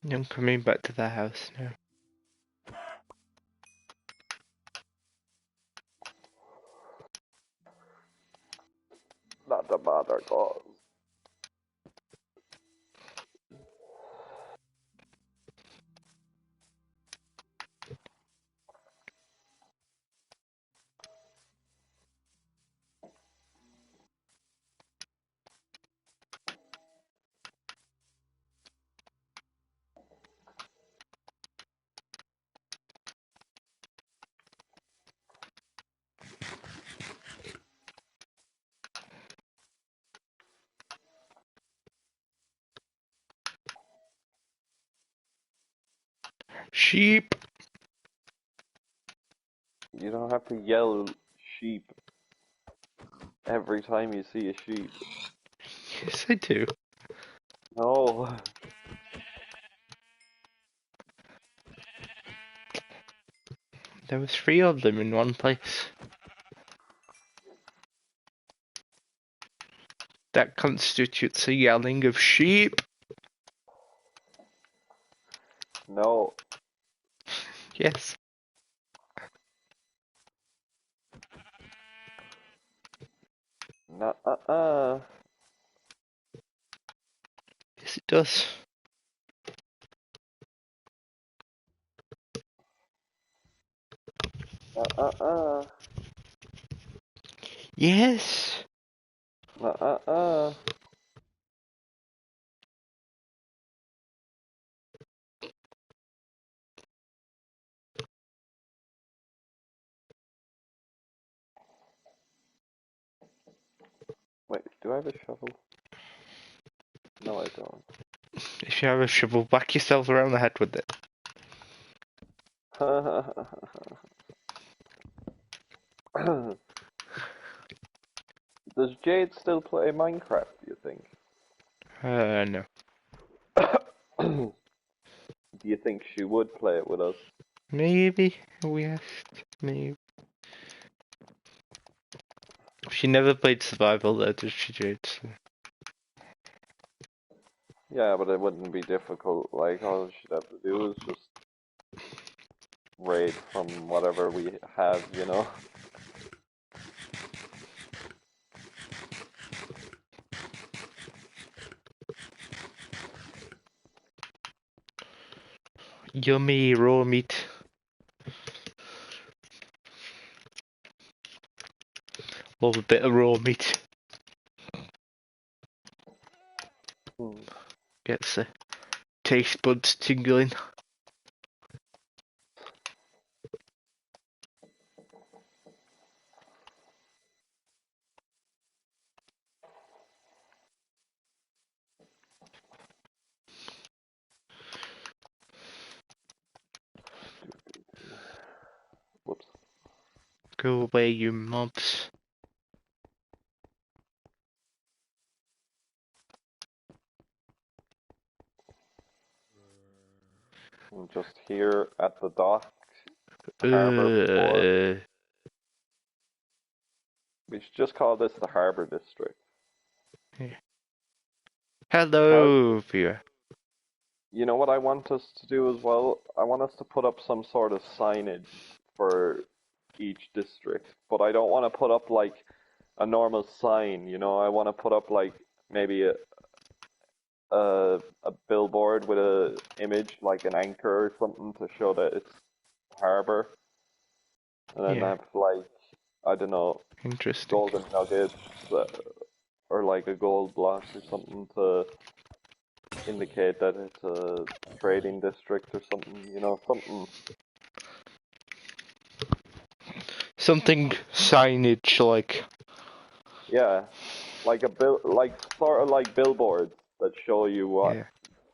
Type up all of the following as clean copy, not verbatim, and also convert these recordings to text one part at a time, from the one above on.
I'm coming back to the house now. Not the matter, God. Sheep! You don't have to yell sheep every time you see a sheep. Yes, I do. No. There was 3 of them in one place. That constitutes a yelling of sheep. No. Yes. Nuh-uh. Yes, it does. Nuh-uh. Yes. Nuh-uh. Wait, do I have a shovel? No, I don't. If you have a shovel, whack yourself around the head with it. Does Jade still play Minecraft, do you think? No. Do you think she would play it with us? Maybe we asked. Maybe. She never played survival though, did she, Jade? So. Yeah, but it wouldn't be difficult. Like, all she'd have to do is just raid from whatever we have, you know? Yummy raw meat. Love a bit of raw meat. Hmm. Gets the taste buds tingling. Whoops. Go away, you mobs. I'm just here at the dock, Harbour Port. We should just call this the Harbour District. Yeah. Hello, viewer. You know what I want us to do as well? I want us to put up some sort of signage for each district, but I don't want to put up like a normal sign, you know? I want to put up like maybe a billboard with a image like an anchor or something to show that it's harbour, and then Yeah, have like, I don't know, interesting. golden nuggets or like a gold block or something to indicate that it's a trading district or something, you know, something. Something signage like. Yeah, like like sort of like billboards that show you what Yeah.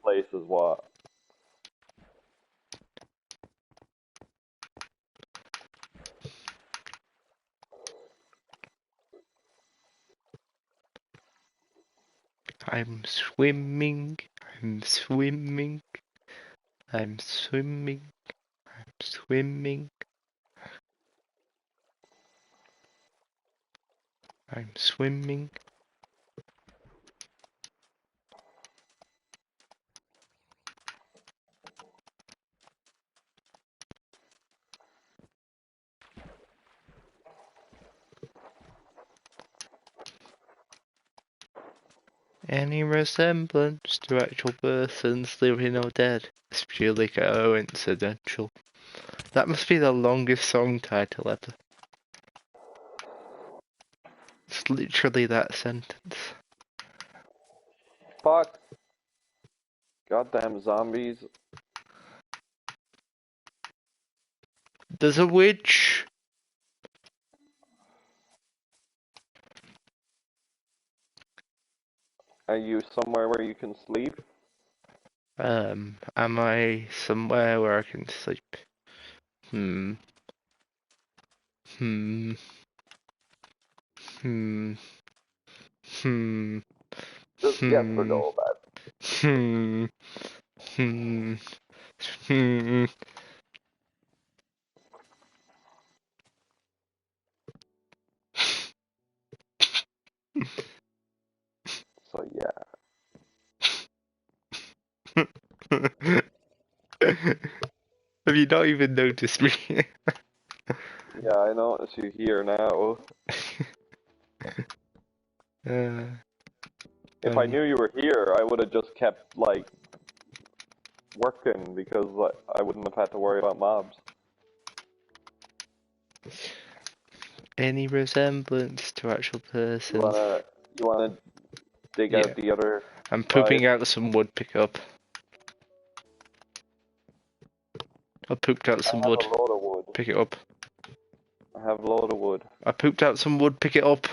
place is what. I'm swimming. I'm swimming. I'm swimming. I'm swimming. I'm swimming. Any resemblance to actual persons living or dead is purely coincidental. That must be the longest song title ever. It's literally that sentence. Fuck. Goddamn zombies. There's a witch! Are you somewhere where you can sleep? Am I somewhere where I can sleep? Hmm. Hmm. Hmm. Hmm. Just yes or Hmm. no, man. Hmm. Hmm. Hmm. So yeah. Have you not even noticed me? Yeah, I notice you here now. If I Funny. knew you were here, I would have just kept, like, working because I wouldn't have had to worry about mobs. Any resemblance to actual You persons? wanna, you wanna dig Yeah. out the other I'm side? pooping out some wood, pick up. I pooped out I some have a wood, load of wood. pick it up. I have a load of wood. I pooped out some wood, pick it up.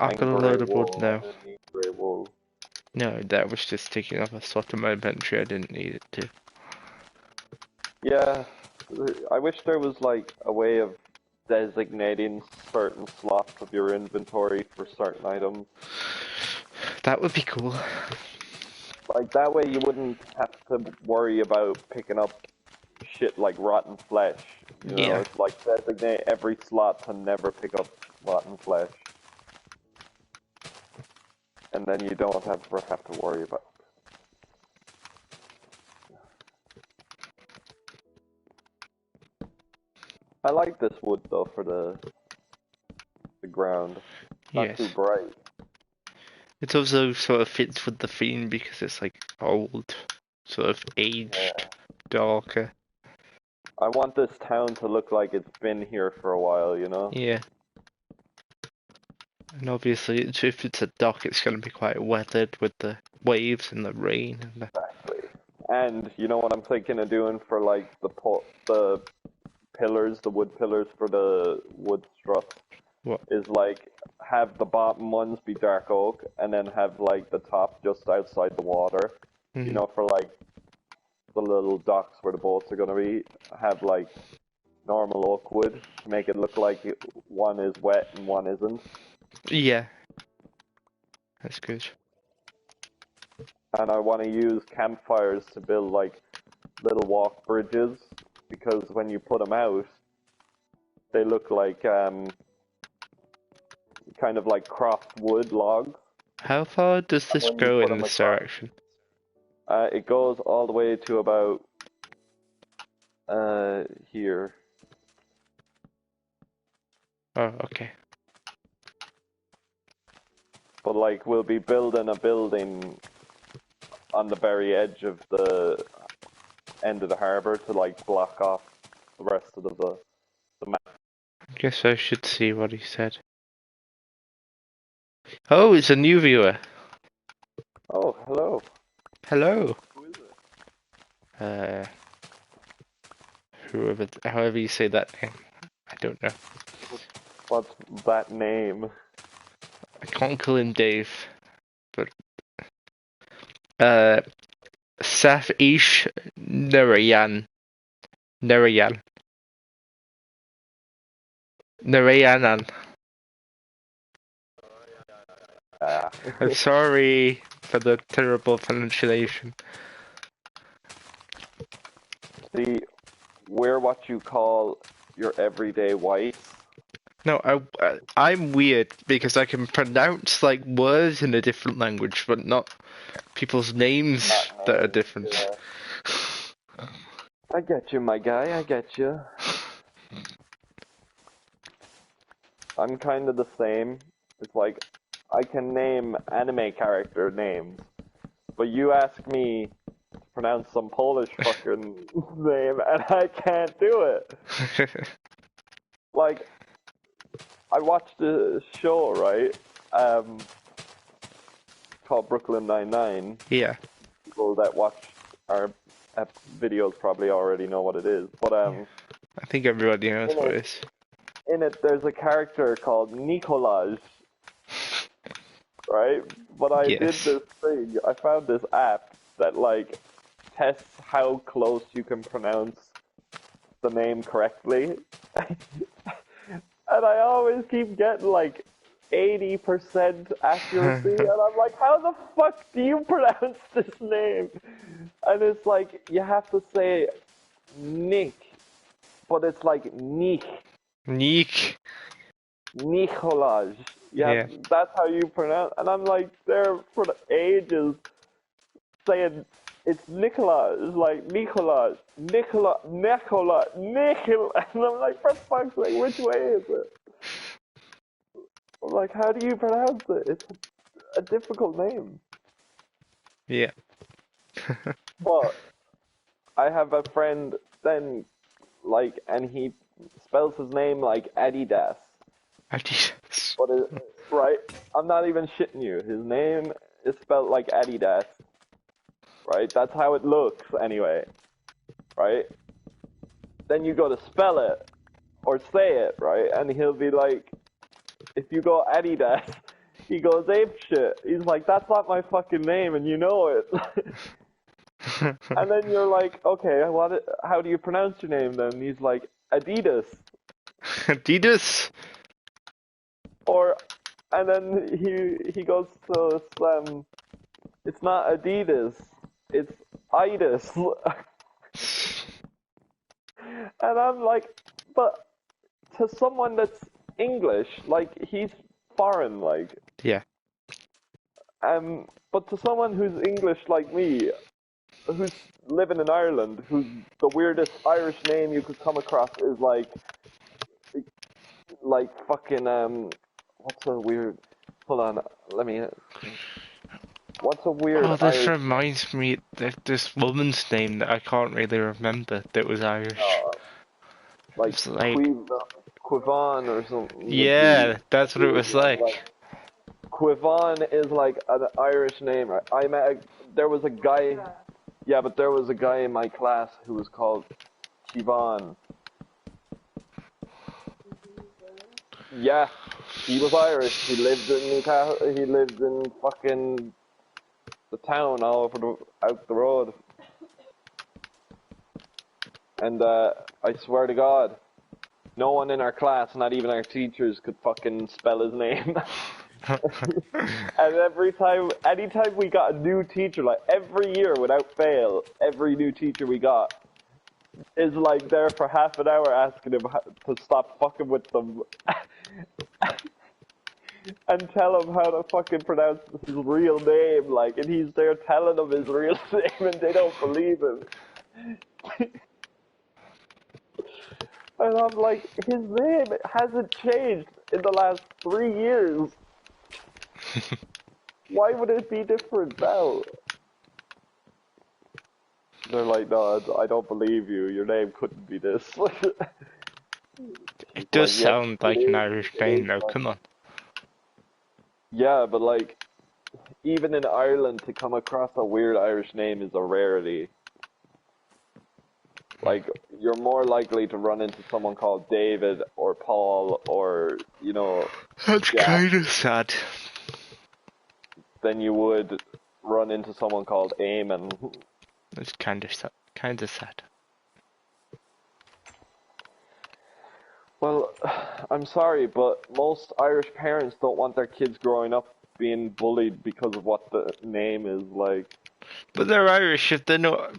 I've got And a grey load of wood wool. now. I didn't need grey wool. No, that was just taking up a slot in my inventory I didn't need it to. Yeah, I wish there was like a way of designating certain slots of your inventory for certain items. That would be cool. Like that way you wouldn't have to worry about picking up shit like rotten flesh. You know, Yeah. it's like designate every slot to never pick up rotten flesh. And then you don't ever have to worry about it. I like this wood though for the ground. Not Yes. too bright. It also sort of fits with the theme because it's like old, sort of aged, Yeah. darker. I want this town to look like it's been here for a while, you know? Yeah. And obviously, if it's a dock, it's going to be quite weathered with the waves and the rain and the... Exactly. And you know what I'm thinking of doing for like the pillars, the wood pillars for the wood struts What? is like have the bottom ones be dark oak and then have like the top just outside the water. You know, for like the little docks where the boats are gonna be, have like normal oak wood to make it look like one is wet and one isn't. Yeah. That's good. And I want to use campfires to build like little walk bridges because when you put them out, they look like kind of like crossed wood logs. How far does And this when you go put in them this across, direction? it goes all the way to about here. Oh, okay. But like we'll be building a building on the very edge of the end of the harbor to like block off the rest of the map. Guess I should see what he said. Oh, it's a new viewer. Oh, hello. Hello. Who is it? However you say that name. I don't know. What's that name? I can't call him Dave, but Saf Ish Narayan. Narayanan. Ah. I'm sorry for the terrible pronunciation. See, we're what you call your everyday whites. No, I'm weird because I can pronounce like words in a different language, but not people's names Not that are names, different. yeah. I get you, my guy, I get you. I'm kind of the same. It's like, I can name anime character names, but you ask me to pronounce some Polish fucking name, and I can't do it. Like, I watched a show, right? Called Brooklyn Nine-Nine. Yeah. People that watch our videos probably already know what it is, but I think everybody knows what it is. in it, there's a character called Nikolaj, right? But I did Yes. this thing. I found this app that like tests how close you can pronounce the name correctly, and I always keep getting like 80% accuracy, and I'm like, how the fuck do you pronounce this name? And it's like you have to say Nick, but it's like Nich. Neek. Nikolaj. Yeah. That's how you pronounce. And I'm like there for the ages saying it's Nikolaj, like Nikolaj, Nikolaj. And I'm like, for fuck's sake, which way is it? I'm like, how do you pronounce it? It's a difficult name. Yeah. But I have a friend then, like, and he spells his name like Adidas. Adidas. But right? I'm not even shitting you. His name is spelled like Adidas. Right? That's how it looks anyway. Right? Then you go to spell it or say it, right? And he'll be like, if you go Adidas, he goes ape shit. He's like, that's not my fucking name, and you know it. And then you're like, okay, how do you pronounce your name then? And he's like, Adidas. Adidas. And then he goes to it's not Adidas, it's Idas. And I'm like, but to someone that's English, like he's foreign, like. Yeah. But to someone who's English like me, who's living in Ireland, who's the weirdest Irish name you could come across is like fucking what's a weird? Hold on, let me. What's a weird? Oh, this Irish... reminds me of this woman's name that I can't really remember that was Irish. Like It's like Quivon or something. yeah, that's what it was like. Quivon is like an Irish name. There was a guy. Yeah, but there was a guy in my class who was called Kivon. Yeah, he was Irish. He lived in Newcastle. He lived in fucking the town all over out the road. And I swear to God, no one in our class, not even our teachers, could fucking spell his name. And anytime we got a new teacher, like every year without fail, every new teacher we got is like there for half an hour asking him to stop fucking with them and tell him how to fucking pronounce his real name, like, and he's there telling them his real name and they don't believe him. And I'm like, his name hasn't changed in the last 3 years. Why would it be different now? They're like, no, I don't believe you. Your name couldn't be this. It does like, sound like an Irish name though, come on. Yeah, but like, even in Ireland, to come across a weird Irish name is a rarity. Like, you're more likely to run into someone called David or Paul or, you know, That's Jack, kind of sad. than you would run into someone called Eamon. It's kind of sad. Kind of sad. Well, I'm sorry, but most Irish parents don't want their kids growing up being bullied because of what the name is like. But they're Irish. If they're not,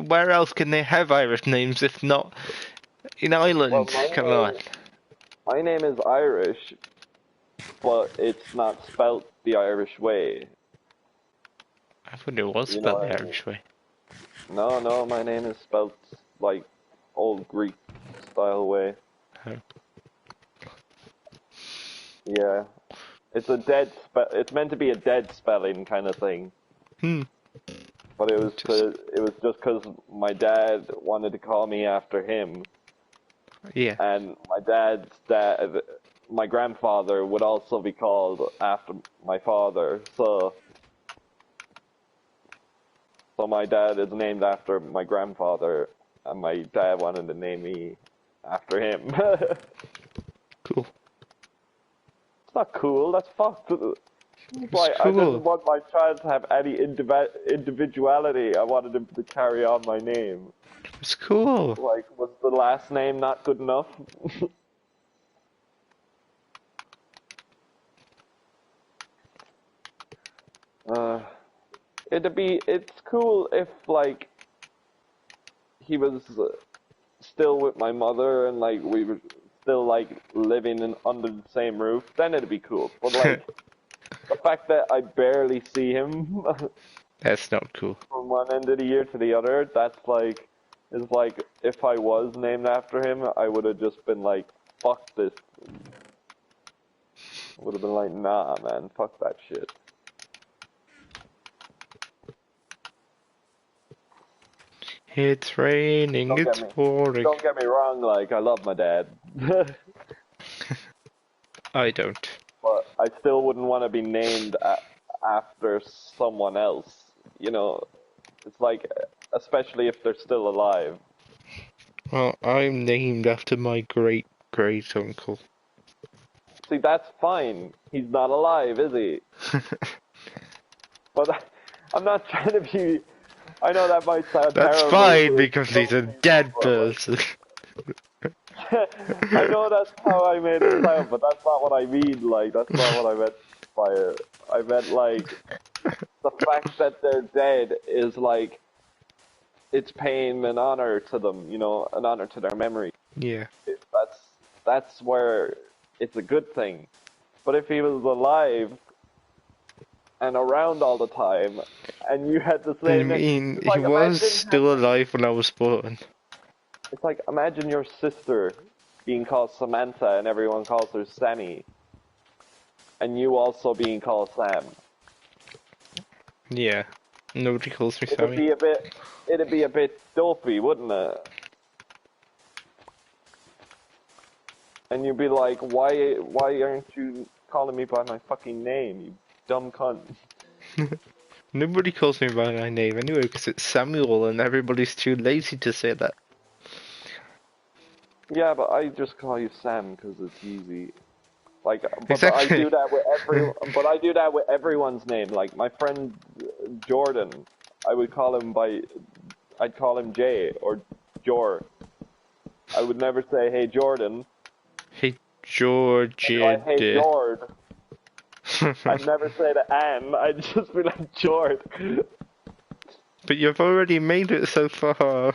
where else can they have Irish names if not in Ireland? Well, Come on. My name is Irish, but it's not spelt the Irish way. I thought it was You spelled know, the Irish way. No, my name is spelt like old Greek style way. Oh. Yeah. It's a dead spell. It's meant to be a dead spelling kind of thing. Hmm. But it was Just- just because my dad wanted to call me after him, Yeah. and my grandfather would also be called after my father. So my dad is named after my grandfather, and my dad wanted to name me after him. Cool. It's not cool. That's fucked. It's Like, I cool. didn't want my child to have any individuality. I wanted him to carry on my name. It's cool. Like, was the last name not good enough? uh, it's cool if, like, he was still with my mother and, like, we were still, like, living under the same roof, then it'd be cool. But, like, the fact that I barely see him That's not cool. from one end of the year to the other, it's like if I was named after him, I would have just been like, fuck this. Would have been like, nah, man, fuck that shit. It's raining, Don't it's get me, pouring. don't get me wrong, like, I love my dad. I don't. But I still wouldn't want to be named after someone else. You know, it's like, especially if they're still alive. Well, I'm named after my great great uncle. See, that's fine. He's not alive, is he? But I'm not trying to be. I know that might sound That's terrible. fine to because some he's a people, dead but, person. I know that's how I made it sound, but that's not what I mean. Like, that's not what I meant by it. I meant, like, the fact that they're dead is, like, it's paying an honor to them, you know, an honor to their memory. Yeah. That's where it's a good thing. But if he was alive and around all the time, and you had the I same, mean, it's he like was imagine still alive when I was born. it's like imagine your sister being called Samantha and everyone calls her Sammy, and you also being called Sam. Yeah. Nobody calls me It'd Sammy. be a bit, it'd be a bit dopey, wouldn't it? And you'd be like, why aren't you calling me by my fucking name, you dumb cunt? Nobody calls me by my name anyway because it's Samuel and everybody's too lazy to say that. Yeah, but I just call you Sam because it's easy. Like, but I Exactly. do that with but I do that with everyone's name. Like my friend Jordan, I would call him I'd call him Jay or Jor. I would never say, hey Jordan. Hey, George. I'd be like, hey Jord. I'd never say the Ann. I'd just be like Jord. But you've already made it so far.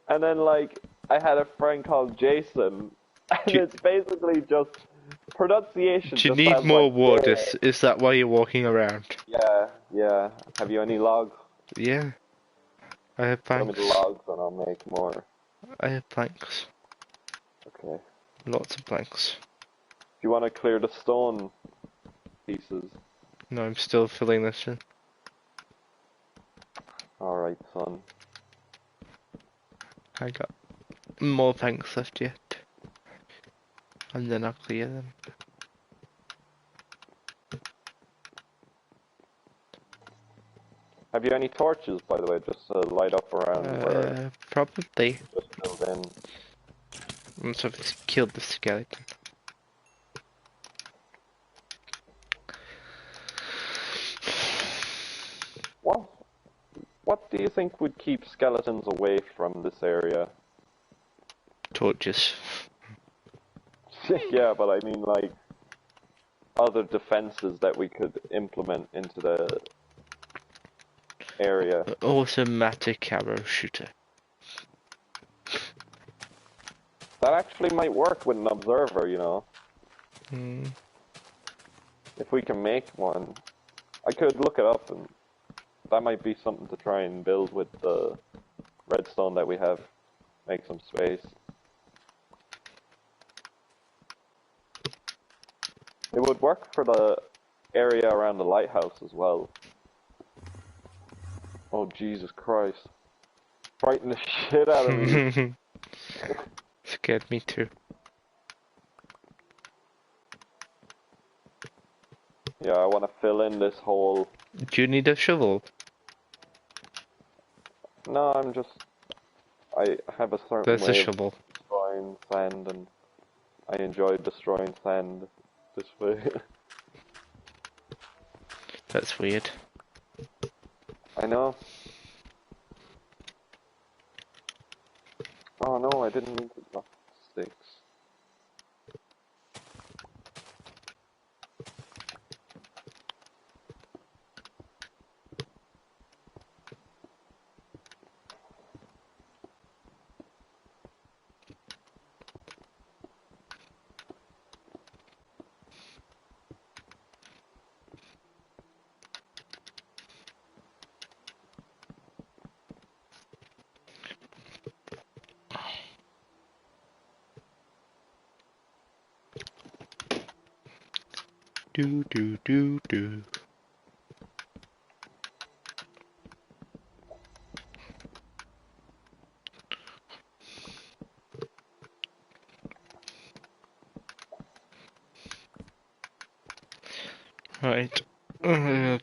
And then like I had a friend called Jason, and Do, it's basically just pronunciation. do you Just need sounds more like wood? Jay. Is that why you're walking around? Yeah, yeah. Have you any logs? Yeah. I have Show me the planks. logs, and I'll make more. I have planks. Okay. Lots of planks. Do you want to clear the stone pieces? No, I'm still filling this in. Alright, son. I got more planks left yet. And then I'll clear them. Have you any torches, by the way, just to light up around where Probably. just filled in? Once I've killed the skeleton. What? What do you think would keep skeletons away from this area? Torches. Yeah, but I mean, like, other defenses that we could implement into the area. Automatic arrow shooter. That actually might work with an observer, you know? Hmm. If we can make one. I could look it up, and that might be something to try and build with the redstone that we have. Make some space. It would work for the area around the lighthouse as well. Oh, Jesus Christ. Frighten the shit out of me. Scared me too. Yeah, I want to fill in this hole. Do you need a shovel? No, I have a certain There's a way of shovel. destroying sand, and I enjoy destroying sand this way. That's weird. I know. Oh no, I didn't mean to drop sticks. Do do do do. Right.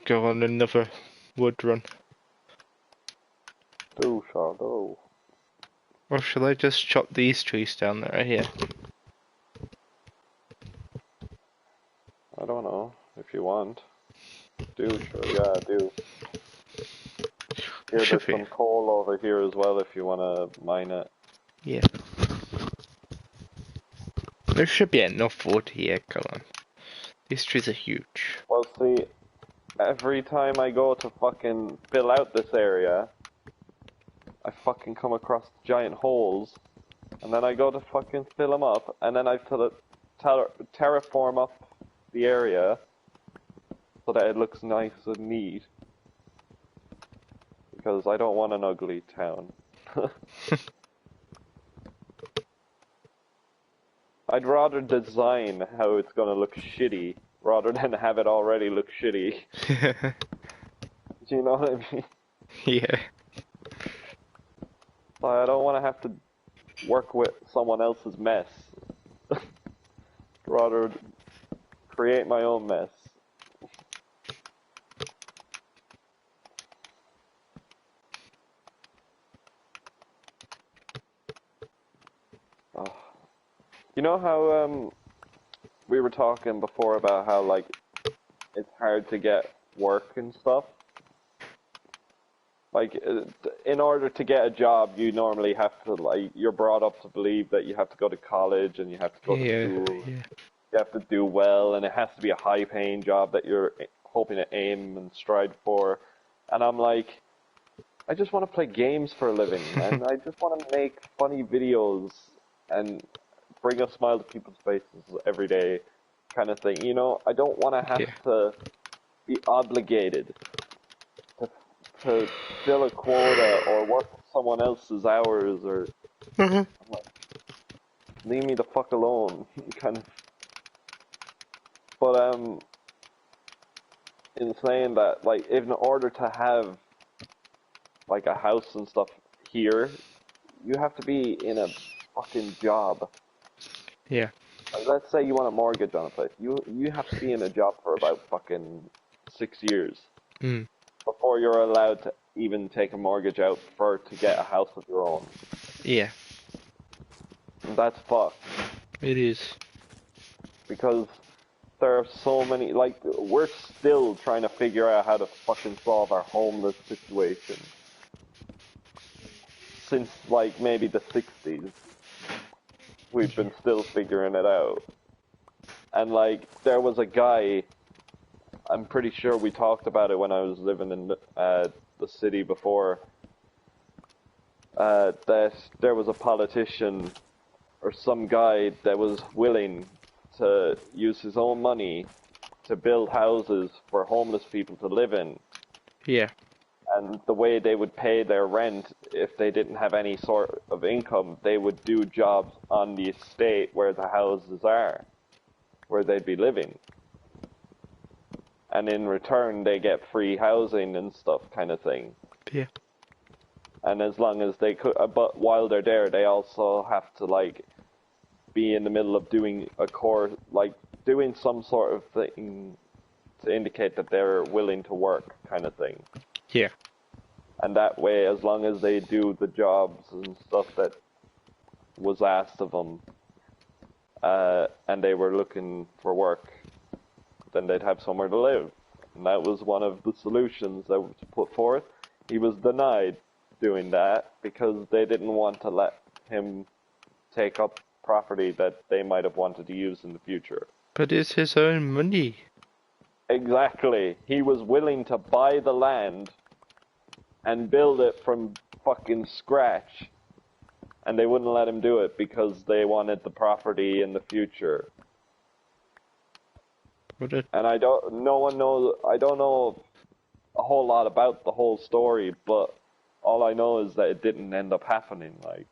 Go on another wood run. Do, Shadow. Or shall I just chop these trees down that are here? I don't know, if you want. Do, sure, yeah, do. Here, Should there's be. some coal over here as well if you want to mine it. Yeah. There should be enough wood here, come on. These trees are huge. Well, see, every time I go to fucking fill out this area, I fucking come across giant holes, and then I go to fucking fill them up, and then I terraform up the area so that it looks nice and neat. Because I don't want an ugly town. I'd rather design how it's gonna look shitty rather than have it already look shitty. Do you know what I mean? Yeah. I don't want to have to work with someone else's mess. Rather create my own mess. Oh. You know how we were talking before about how like it's hard to get work and stuff? Like, in order to get a job, you normally have to, like, you're brought up to believe that you have to go to college and you have to go to school. Yeah. You have to do well, and it has to be a high-paying job that you're hoping to aim and strive for. And I'm like, I just want to play games for a living, man. I just want to make funny videos and bring a smile to people's faces every day, kind of thing. You know, I don't want to have to be obligated to fill a quota or work someone else's hours or like, leave me the fuck alone, kind of. But in saying that, like, in order to have like a house and stuff here, you have to be in a fucking job. Yeah. Like, let's say you want a mortgage on a place, you have to be in a job for about fucking 6 years. Before you're allowed to even take a mortgage out to get a house of your own. Yeah. And that's fucked. It is. Because there are so many, like, we're still trying to figure out how to fucking solve our homeless situation. Since, like, maybe the 60s. We've been still figuring it out. And, like, there was a guy, I'm pretty sure we talked about it when I was living in the city before, that there was a politician or some guy that was willing to use his own money to build houses for homeless people to live in. Yeah. And the way they would pay their rent, if they didn't have any sort of income, they would do jobs on the estate where the houses are, where they'd be living. and in return they get free housing and stuff, kind of thing. Yeah. And as long as they could, but while they're there, they also have to like be in the middle of doing a course, like doing some sort of thing to indicate that they're willing to work, kind of thing. Yeah. And that way, as long as they do the jobs and stuff that was asked of them, and they were looking for work, then they'd have somewhere to live. And that was one of the solutions that was put forth. He was denied doing that because they didn't want to let him take up property that they might have wanted to use in the future. But it's his own money. Exactly. He was willing to buy the land and build it from fucking scratch, and they wouldn't let him do it because they wanted the property in the future. And I don't know a whole lot about the whole story, but all I know is that it didn't end up happening. Like,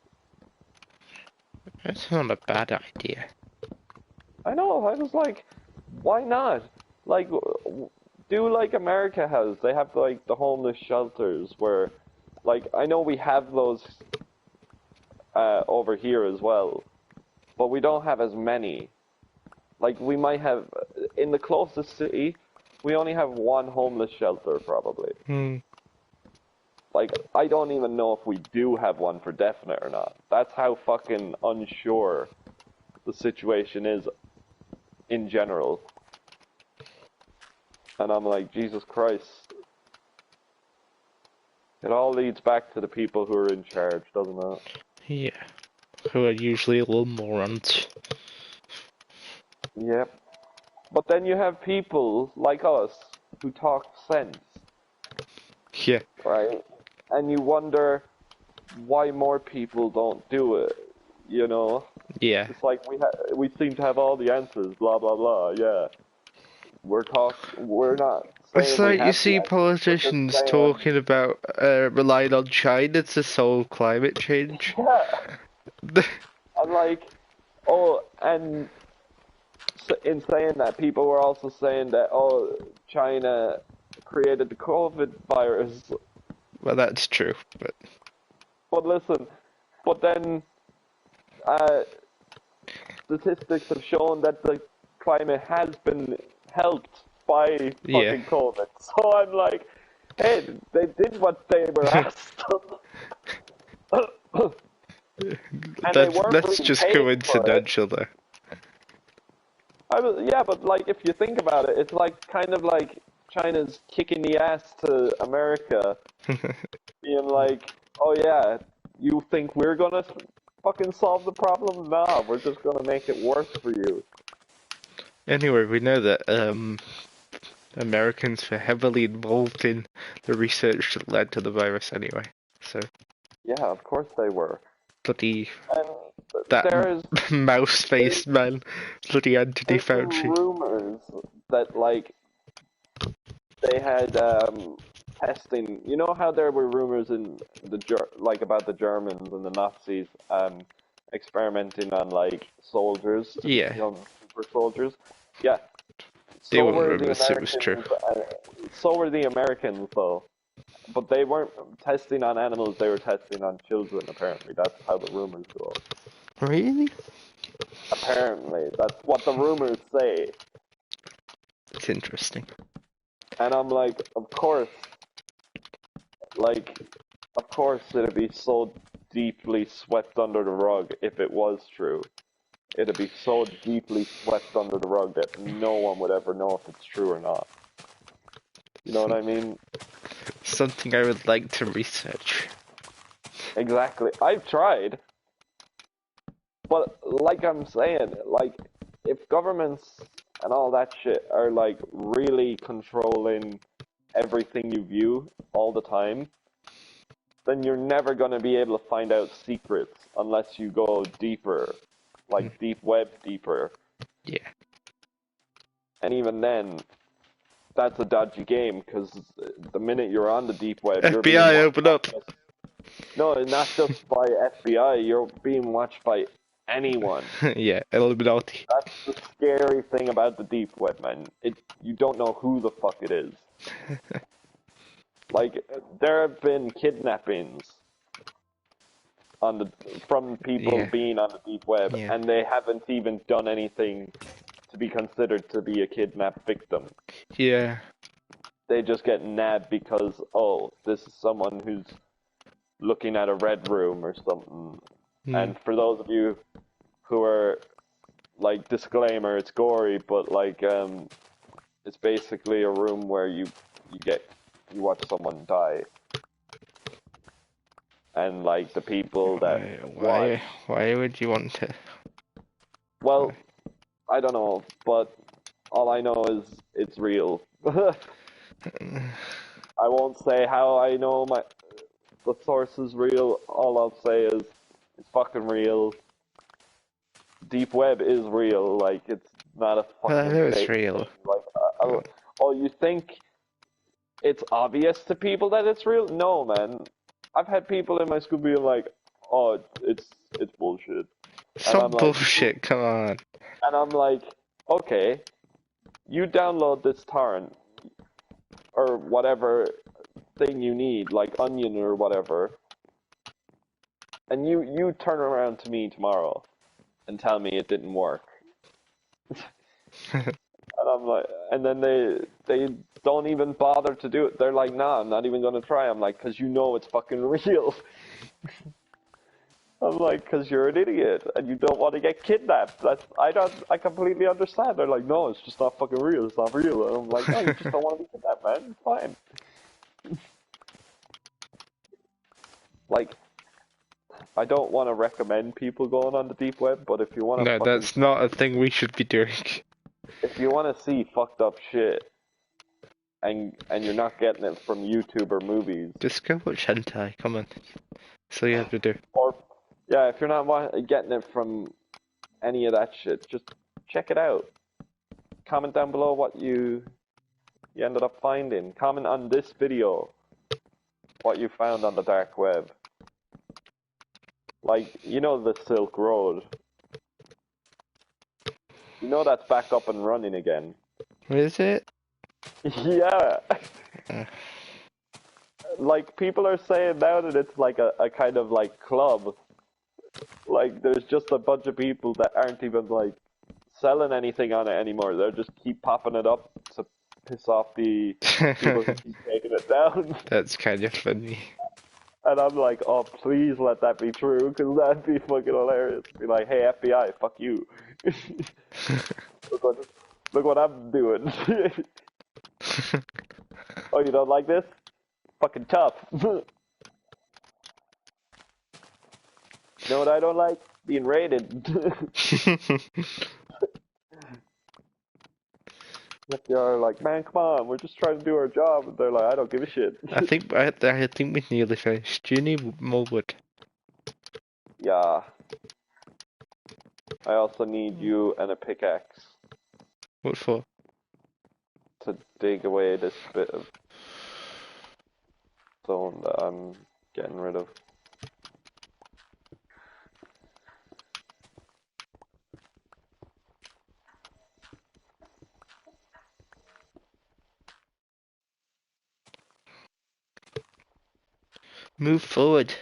That's not a bad idea. I know, I was like, why not? Like, do like America has. They have like the homeless shelters where, like, I know we have those over here as well, but we don't have as many. Like, we might have, in the closest city, we only have one homeless shelter probably. Like, I don't even know if we do have one for definite or not. That's how fucking unsure the situation is in general. And I'm like, Jesus Christ. It all leads back to the people who are in charge, doesn't it? Yeah. Who are usually little morons. Yep. But then you have people like us who talk sense, Yeah. right? And you wonder why more people don't do it, you know? Yeah. It's like we seem to have all the answers, blah blah blah. Yeah, we're not saying It's we like you have see the answers, politicians we're just saying, talking about relying on China to solve climate change. yeah. And like, oh, and in saying that, people were also saying that, oh, China created the COVID virus. Well, that's true, but But listen, but then statistics have shown that the climate has been helped by yeah. fucking COVID. So I'm like, hey, they did what they were asked. And they weren't That's really just paying for it. coincidental, though. Yeah, but like if you think about it, it's like kind of like China's kicking the ass to America, being like, "Oh yeah, you think we're gonna fucking solve the problem? Nah, we're just gonna make it worse for you." Anyway, we know that Americans were heavily involved in the research that led to the virus anyway. So Yeah, of course they were. bloody And that mouse-faced man, bloody Anthony there's some Fauci. rumors that like they had testing. You know how there were rumors in like about the Germans and the Nazis experimenting on like soldiers, Yeah. young super soldiers. Yeah. They So were were the rumors, it was true. Americans. So were the Americans, though. But they weren't testing on animals; they were testing on children. Apparently, that's how the rumors go. Really? Apparently, that's what the rumors say. It's interesting. And I'm like, of course, it'd be so deeply swept under the rug if it was true. It'd be so deeply swept under the rug that no one would ever know if it's true or not. You know what I mean? Something I would like to research. Exactly. I've tried. But like I'm saying, like, if governments and all that shit are like really controlling everything you view all the time, then you're never going to be able to find out secrets unless you go deeper, like deep web deeper. Yeah. And even then, that's a dodgy game because the minute you're on the deep web, you're FBI, open up! No, not just by FBI. You're being watched by anyone. Yeah, Illuminati. That's the scary thing about the deep web, man. You don't know who the fuck it is. Like, there have been kidnappings from people Yeah, being on the deep web, yeah, and they haven't even done anything to be considered to be a kidnapped victim. yeah. They just get nabbed because, oh, this is someone who's looking at a red room or something. And for those of you who are, like, disclaimer, it's gory, but, like, it's basically a room where you watch someone die. And, like, the people that watch, Why would you want to? well, I don't know, but all I know is it's real. I won't say how I know the source is real. All I'll say is it's fucking real. Deep web is real. Like, it's not a Well, I fucking know it's fake real. thing. Like, oh, you think it's obvious to people that it's real? No, man. I've had people in my school being like, "Oh, it's bullshit," and Some I'm like, bullshit. Come on. and I'm like, okay, you download this torrent or whatever thing you need, like Onion or whatever, and you turn around to me tomorrow and tell me it didn't work. And I'm like, and then they don't even bother to do it. They're like, nah, I'm not even gonna try. I'm like, cause you know it's fucking real. I'm like, cause you're an idiot and you don't want to get kidnapped. I completely understand. They're like, no, it's just not fucking real. It's not real. And I'm like, no, you just don't want to be kidnapped, man. It's fine. Like, I don't want to recommend people going on the deep web, but if you want to No, that's not a thing we should be doing. if you want to see fucked up shit, and you're not getting it from YouTube or movies, Just go watch hentai. Come on. That's all you have to do. or yeah, if you're not getting it from any of that shit, just check it out. Comment down below what you ended up finding. Comment on this video what you found on the dark web. Like, you know, the Silk Road. You know that's back up and running again. Is it? Yeah. Uh, Like, people are saying now that it's like a kind of like club. Like, there's just a bunch of people that aren't even like selling anything on it anymore. They'll just keep popping it up to piss off the people who keep taking it down. That's kind of funny. And I'm like, oh, please let that be true, because that'd be fucking hilarious. Be like, hey, FBI, fuck you. look what I'm doing. Oh, you don't like this? Fucking tough. You know what I don't like? Being raided. They're like, man, come on, we're just trying to do our job. And they're like, I don't give a shit. I think we nearly finished. Do you need more wood? Yeah. I also need you and a pickaxe What for? to dig away this bit of stone that I'm getting rid of. Move forward.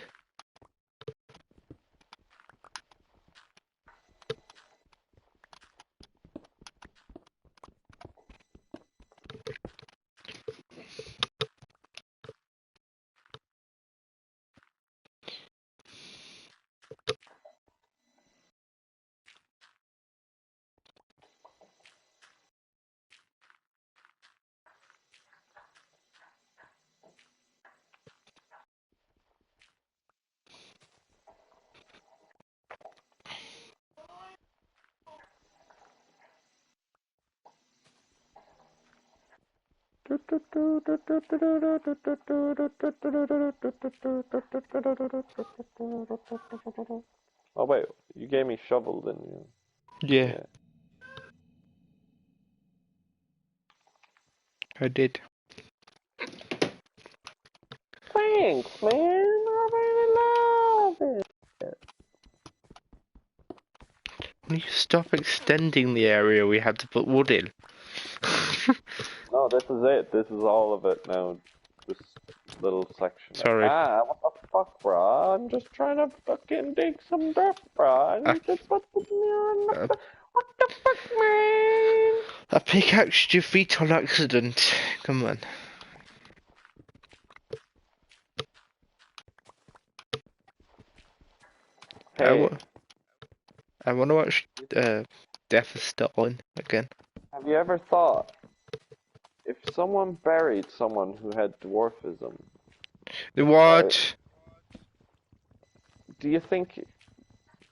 Oh wait, you gave me shovel, didn't you? Yeah, Yeah. I did. Thanks, man. I really love it. Will you stop extending the area we had to put wood in? No, this is it. This is all of it now. This little section. Sorry. What the fuck, bro? I'm just trying to fucking dig some dirt, bro. And you just put the what the fuck, man? I pickaxed your feet on accident. Come on. Hey, I want to watch Death of Stalin again. have you ever thought if someone buried someone who had dwarfism, What? do you think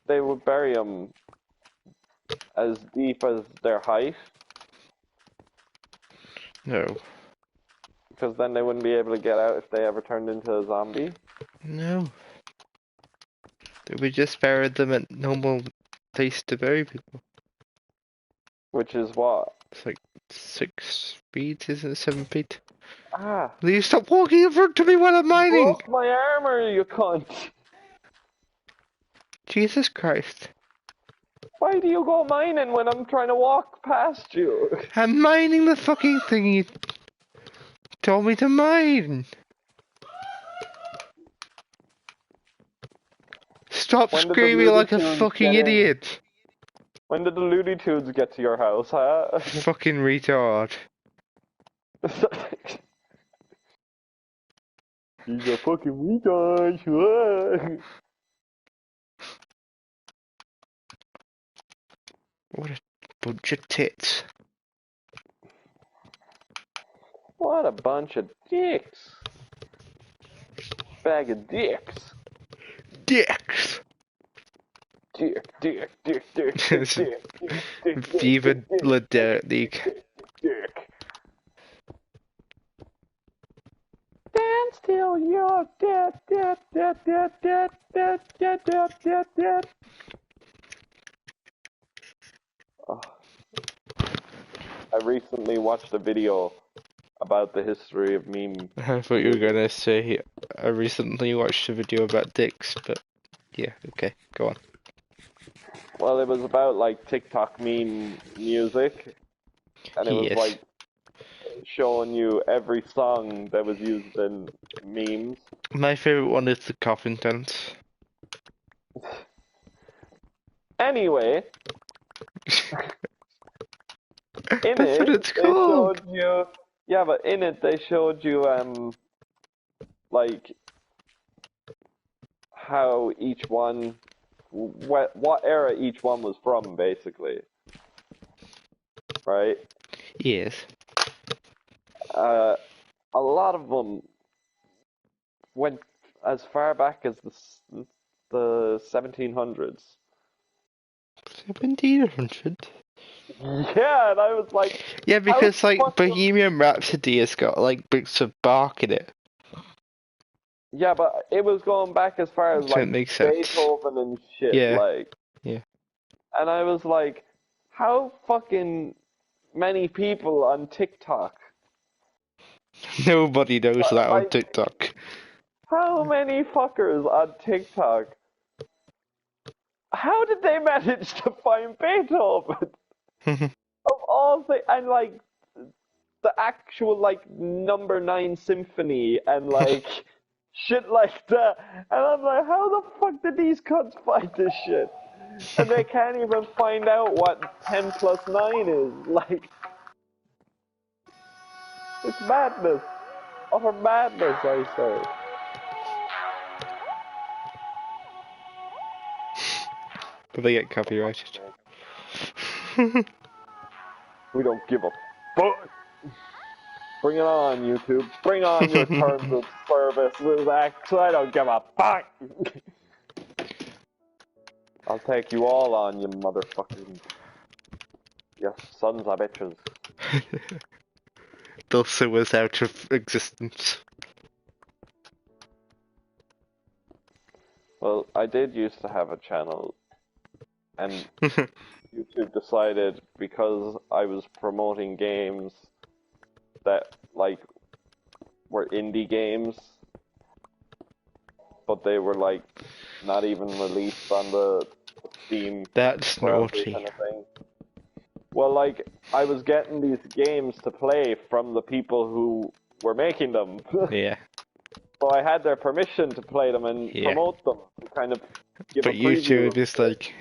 they would bury him as deep as their height? No. Because then they wouldn't be able to get out if they ever turned into a zombie? No. We just buried them at normal place to bury people. Which is what? It's like 6 feet, isn't it? 7 feet? Ah! Will you stop walking in front of me while I'm mining? Broke my armor, you cunt! Jesus Christ. Why do you go mining when I'm trying to walk past you? I'm mining the fucking thing you told me to mine. Stop When did the screaming Looney like a Tunes fucking get in? idiot. When did the Looney Tunes get to your house, huh? Fucking retard. He's a fucking retard. What a bunch of tits. What a bunch of dicks. Bag of dicks. Dicks. Dick, dick, dick, dick, dick, dick, dick, dick, Viva dick, dick, la Dirt League. dick. Dance till you're dead, dead, dead, dead, dead, dead, dead, dead, dead, dead. Oh. I recently watched a video about the history of meme. I thought you were gonna say I recently watched a video about dicks, but yeah, okay, go on. Well, it was about like TikTok meme music, and it was Yes. like showing you every song that was used in memes. My favourite one is the coffin dance. Anyway, in That's what it it's they called. showed you, yeah, but in it they showed you like how each one, what era each one was from, basically, right? Yes. A lot of them went as far back as the 1700s. 1700. Yeah, and I was like, Yeah, because like fuck them- Bohemian Rhapsody has got like bits of bark in it. yeah, but it was going back as far as So it like makes sense. Beethoven and shit, Yeah. like. Yeah. And I was like, how fucking many people on TikTok? Nobody knows that on Like, TikTok. how many fuckers on TikTok? How did they manage to find Beethoven? Of all things, and like the actual like number 9 symphony and like shit like that. And I'm like, how the fuck did these cunts find this shit? And they can't even find out what 10 plus 9 is. Like, it's madness. Utter madness, I say. But they get copyrighted. We don't give a fuck. Bring it on, YouTube. Bring on your terms of service with X. I don't give a fuck. I'll take you all on, you motherfucking. You sons of bitches. Dulce was out of existence. Well, I did used to have a channel, and YouTube decided because I was promoting games that, like, were indie games, but they were, like, not even released on the Steam That's royalty naughty. kind of thing. Well, like, I was getting these games to play from the people who were making them. Yeah, So I had their permission to play them and yeah. promote them, to kind of give a But preview. YouTube is like,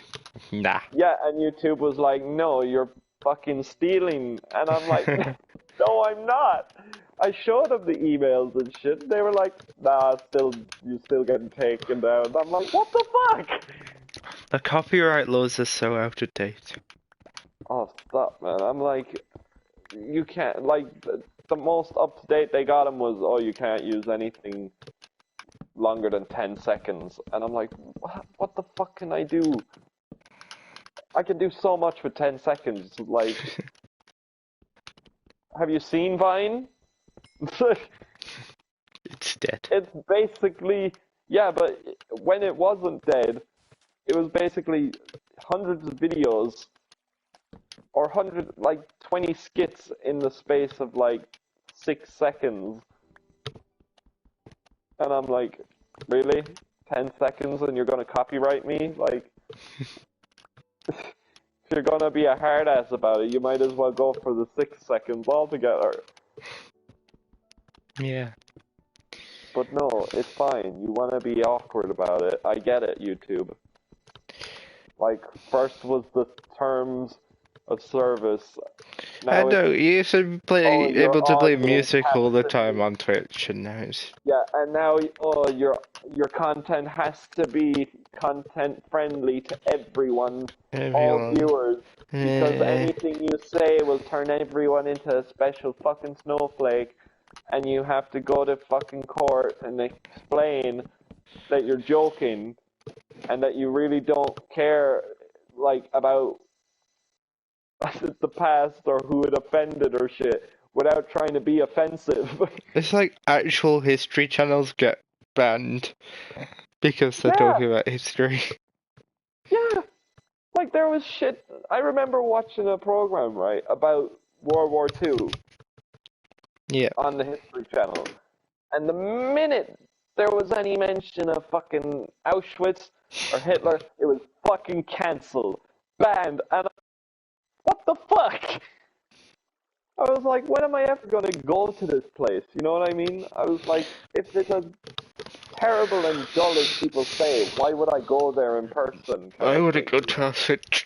nah. Yeah, and YouTube was like, no, you're fucking stealing. And I'm like, no, I'm not. I showed them the emails and shit. They were like, nah, you're still getting taken down. I'm like, what the fuck? The copyright laws are so out of date. Oh, stop, man. I'm like, you can't, like, the most up to date they got him was, oh, you can't use anything longer than 10 seconds. And I'm like, what the fuck can I do? I can do so much with 10 seconds. Like, have you seen Vine? It's dead. It's basically, yeah, but when it wasn't dead, it was basically hundreds of videos or 20 skits in the space of like 6 seconds. And I'm like, really? 10 seconds and you're gonna copyright me? Like, if you're gonna be a hard ass about it, you might as well go for the 6 seconds altogether. Yeah. But no, it's fine. You wanna be awkward about it. I get it, YouTube. Like, first was the terms of service. I Now know, it's, you used to play, your able to play audience music all the has to time be, on Twitch, and now it's yeah, and now your content has to be content friendly to everyone, all everyone. viewers, because anything you say will turn everyone into a special fucking snowflake, and you have to go to fucking court and explain that you're joking and that you really don't care, like, about the past or who it offended or shit without trying to be offensive. It's like actual history channels get banned because they're Yeah, talking about history. yeah. Like, there was shit. I remember watching a program, right, about World War II Yeah. on the History Channel. And the minute there was any mention of fucking Auschwitz or Hitler, it was fucking cancelled, banned. And what the fuck? I was like, when am I ever gonna go to this place? You know what I mean? I was like, if it's as terrible and dull as people say, why would I go there in person? Kind I of would have thing. gone to Auschwitz.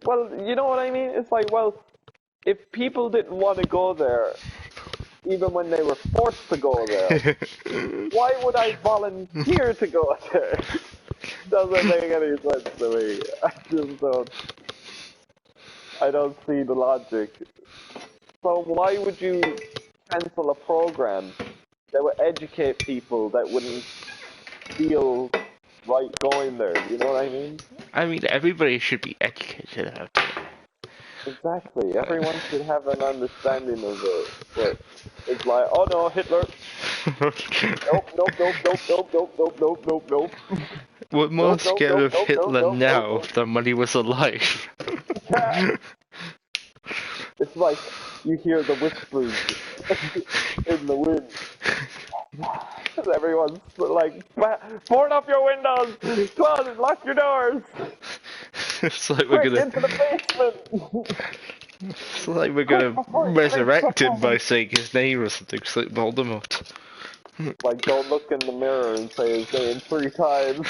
Well, you know what I mean? It's like, well, if people didn't want to go there, even when they were forced to go there, why would I volunteer to go there? Doesn't make any sense to me. I don't see the logic. So why would you cancel a program that would educate people that wouldn't feel right going there? You know what I mean? I mean, everybody should be educated about it. Exactly. Everyone should have an understanding of it. But it's like, oh no, Hitler. Nope, nope, nope, nope, nope, nope, nope, nope, nope, nope. We're more Nope, nope, scared nope, of nope, nope, Hitler nope, nope, now nope. than when he was alive. It's like you hear the whispers in the wind. Everyone's like, board up your windows, close, lock your doors, It's like we're quick, gonna. into the basement. It's like we're Quick, gonna before he wakes resurrect him up. by saying his name or something, it's like Voldemort. Like, don't look in the mirror and say his name 3 times.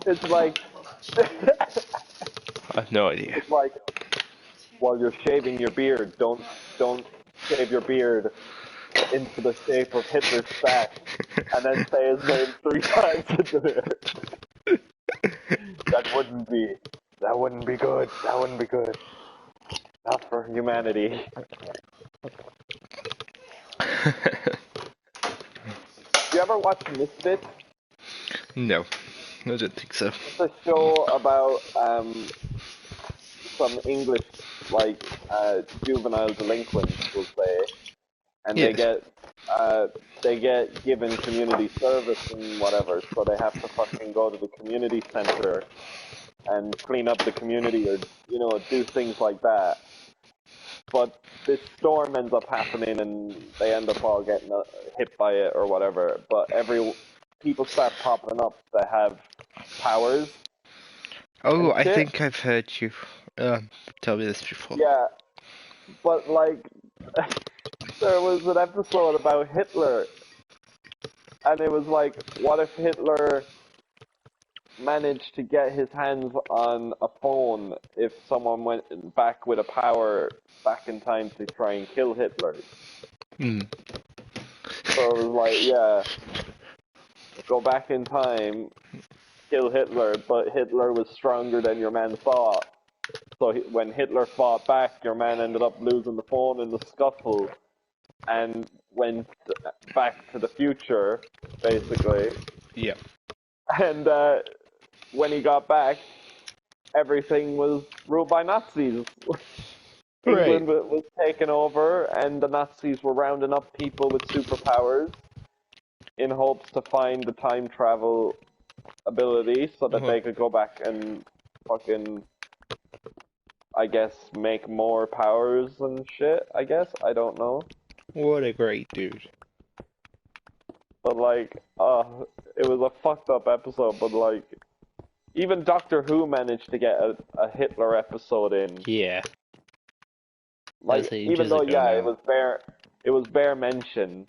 It's like, I have no idea. it's like, while you're shaving your beard, don't shave your beard into the shape of Hitler's stack, and then say his name 3 times into there. That wouldn't be good. That wouldn't be good. Not for humanity. You ever watch Misfits? No, I don't think so. It's a show about some English, like, juvenile delinquents, we'll say, and Yes. they get given community service and whatever, so they have to fucking go to the community center and clean up the community or, you know, do things like that. But this storm ends up happening and they end up all getting hit by it or whatever. But people start popping up that have powers Oh, and I shit. think I've heard you tell me this before. Yeah, but like, there was an episode about Hitler, and it was like, what if Hitler managed to get his hands on a phone if someone went back with a power back in time to try and kill Hitler? Hmm. So it was like, yeah, go back in time, kill Hitler, but Hitler was stronger than your man thought. So when Hitler fought back, your man ended up losing the phone in the scuffle and went back to the future, basically. Yeah. And when he got back, everything was ruled by Nazis. England was taken over, and the Nazis were rounding up people with superpowers in hopes to find the time travel ability so that they could go back and fucking, I guess, make more powers and shit, I guess. I don't know. What a great dude. But, like, it was a fucked up episode, but, like, even Doctor Who managed to get a Hitler episode in. Yeah. Like, That's even ages though, ago yeah, now. it was bare mention.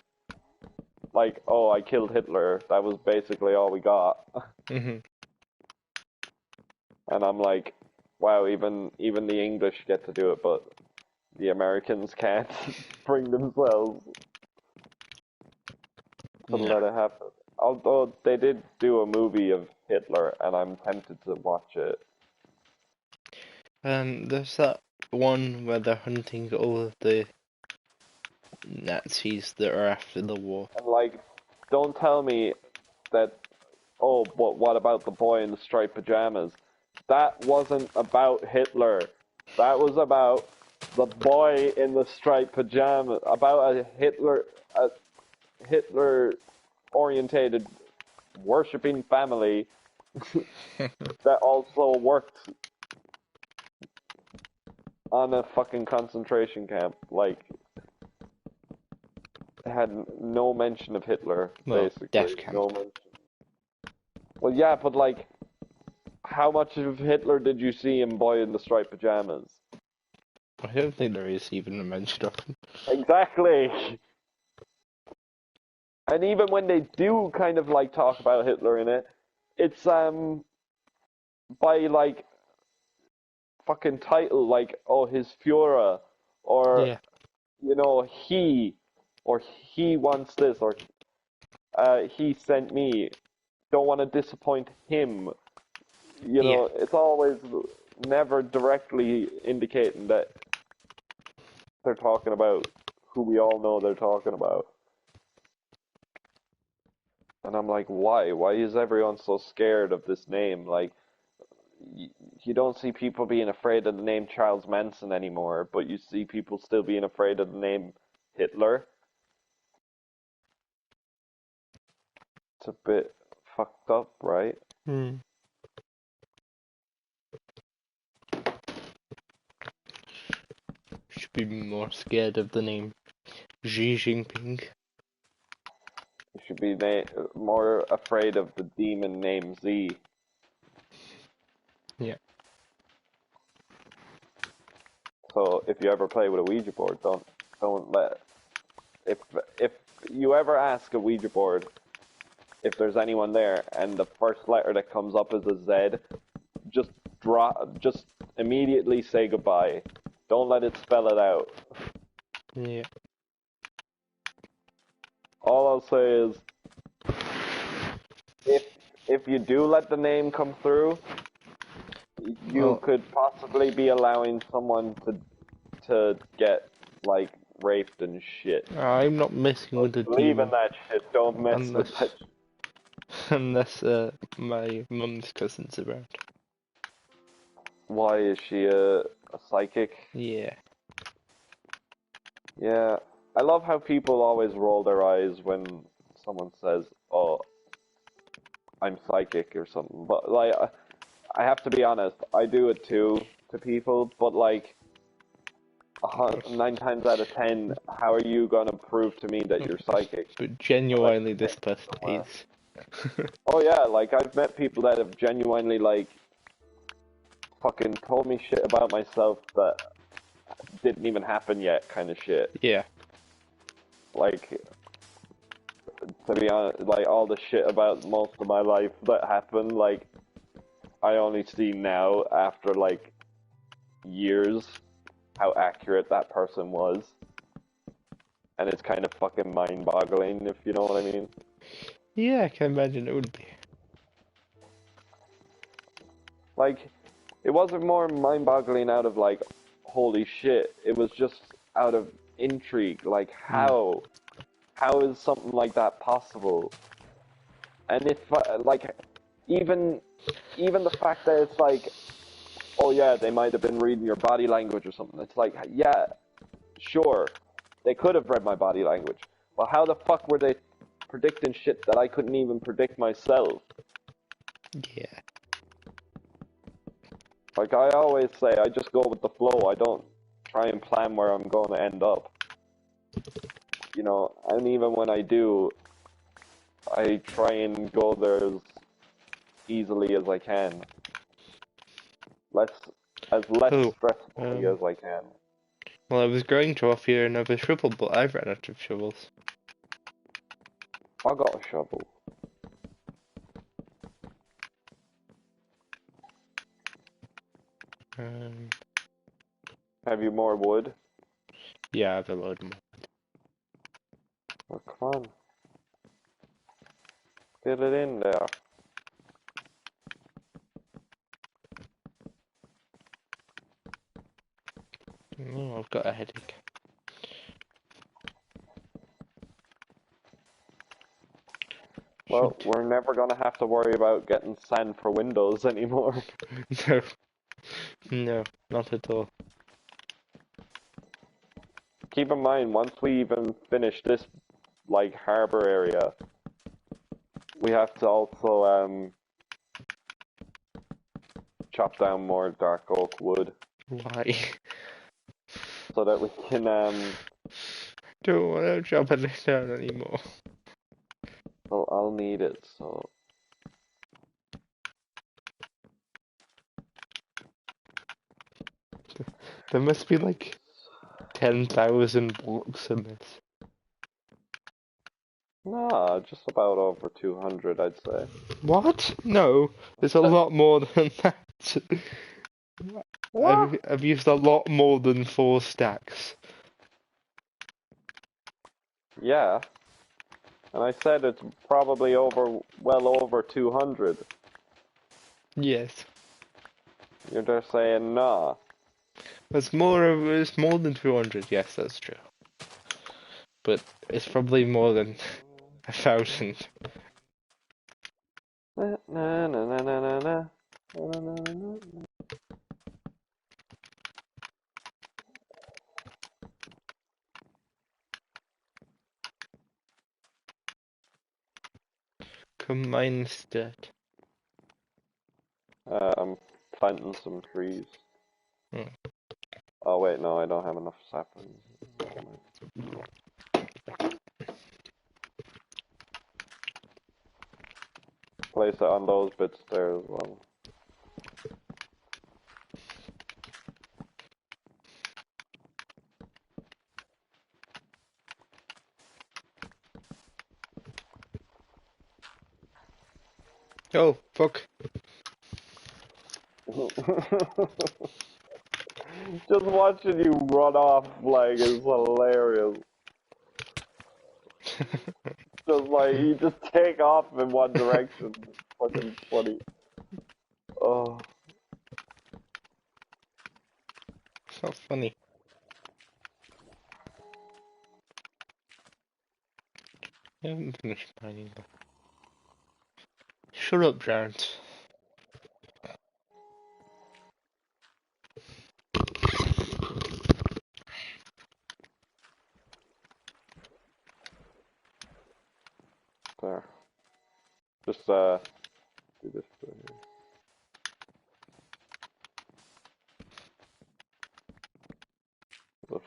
Like, oh, I killed Hitler. That was basically all we got. Mm-hmm. And I'm like, wow, even the English get to do it, but the Americans can't bring themselves to No. let it happen. Although they did do a movie of Hitler, and I'm tempted to watch it. There's that one where they're hunting all of the Nazis that are after the war. And like, don't tell me that, oh, but what about the boy in the striped pajamas? That wasn't about Hitler. That was about the boy in the striped pajamas, about a Hitler-orientated worshipping family that also worked on a fucking concentration camp. Like, it had no mention of Hitler, Well, basically. death camp. No mention. Well, yeah, but like, how much of Hitler did you see in Boy in the Striped Pajamas? I don't think there is even a mention of him. Exactly. And even when they do kind of like talk about Hitler in it, it's by like fucking title, like, oh, his Führer, or Yeah. you know, he wants this, or he sent me. Don't want to disappoint him. You know, it's always never directly indicating that they're talking about who we all know they're talking about. And I'm like, why? Why is everyone so scared of this name? Like, you don't see people being afraid of the name Charles Manson anymore, but you see people still being afraid of the name Hitler. It's a bit fucked up, right? Hmm. Should be more scared of the name Xi Jinping. You should be more afraid of the demon named Z. Yeah. So if you ever play with a Ouija board, don't let if you ever ask a Ouija board if there's anyone there and the first letter that comes up is a Z, just immediately say goodbye. Don't let it spell it out. Yeah. All I'll say is if you do let the name come through, you could possibly be allowing someone to get like raped and shit. I'm not messing with the Believe in demon that shit. Don't mess with that shit. unless my mum's cousin's around. Why is she a psychic? Yeah. Yeah. I love how people always roll their eyes when someone says, "Oh, I'm psychic" or something. But like, I have to be honest, I do it too to people. But like, 9 times out of 10, how are you gonna prove to me that you're psychic? But genuinely, this person is. Oh yeah, like I've met people that have genuinely like fucking told me shit about myself that didn't even happen yet, kind of shit. Yeah. Like, to be honest, like all the shit about most of my life that happened, like I only see now after like years how accurate that person was, and it's kind of fucking mind-boggling, if you know what I mean. Yeah, I can imagine it would be. Like, it wasn't more mind-boggling out of like, holy shit. It was just out of intrigue. Like, how is something like that possible? And if like, even even the fact that it's like, oh yeah, they might have been reading your body language or something. It's like, yeah, sure, they could have read my body language, but how the fuck were they predicting shit that I couldn't even predict myself? Yeah. Like I always say, I just go with the flow. I don't try and plan where I'm going to end up. You know, and even when I do, I try and go there as easily as I can. Less, as less Oh, stressfully as I can. well, I was going to offer you another shovel, but I've run out of shovels. I got a shovel. Um, Have you more wood? yeah, I have a load more. Oh, come on. Get it in there. Oh, I've got a headache. Well, Should... we're never gonna have to worry about getting sand for windows anymore. No, no, not at all. Keep in mind, once we even finish this, like, harbor area, we have to also, chop down more dark oak wood Why? so that we can, Don't want to chop it down anymore. well, I'll need it, so. There must be like 10,000 blocks in this. Nah, just about over 200, I'd say. What? No, there's a lot more than that. What? I've used a lot more than 4 stacks. Yeah. And I said it's probably well over 200. Yes. You're just saying, nah. It's more than 200, yes, that's true. But it's probably more than 1,000. Na, na, na, na, na, na, na. Na, na, na, na. Come mine instead. I'm planting some trees. Hmm. Oh wait, no, I don't have enough saplings. Place it on those bits there as well. Oh, fuck. Just watching you run off like is hilarious. Just like you just take off in one direction. It's fucking funny. Oh, It's not funny. I haven't finished mining though. Shut up, Jarrett. there. Just do this thing. Oops.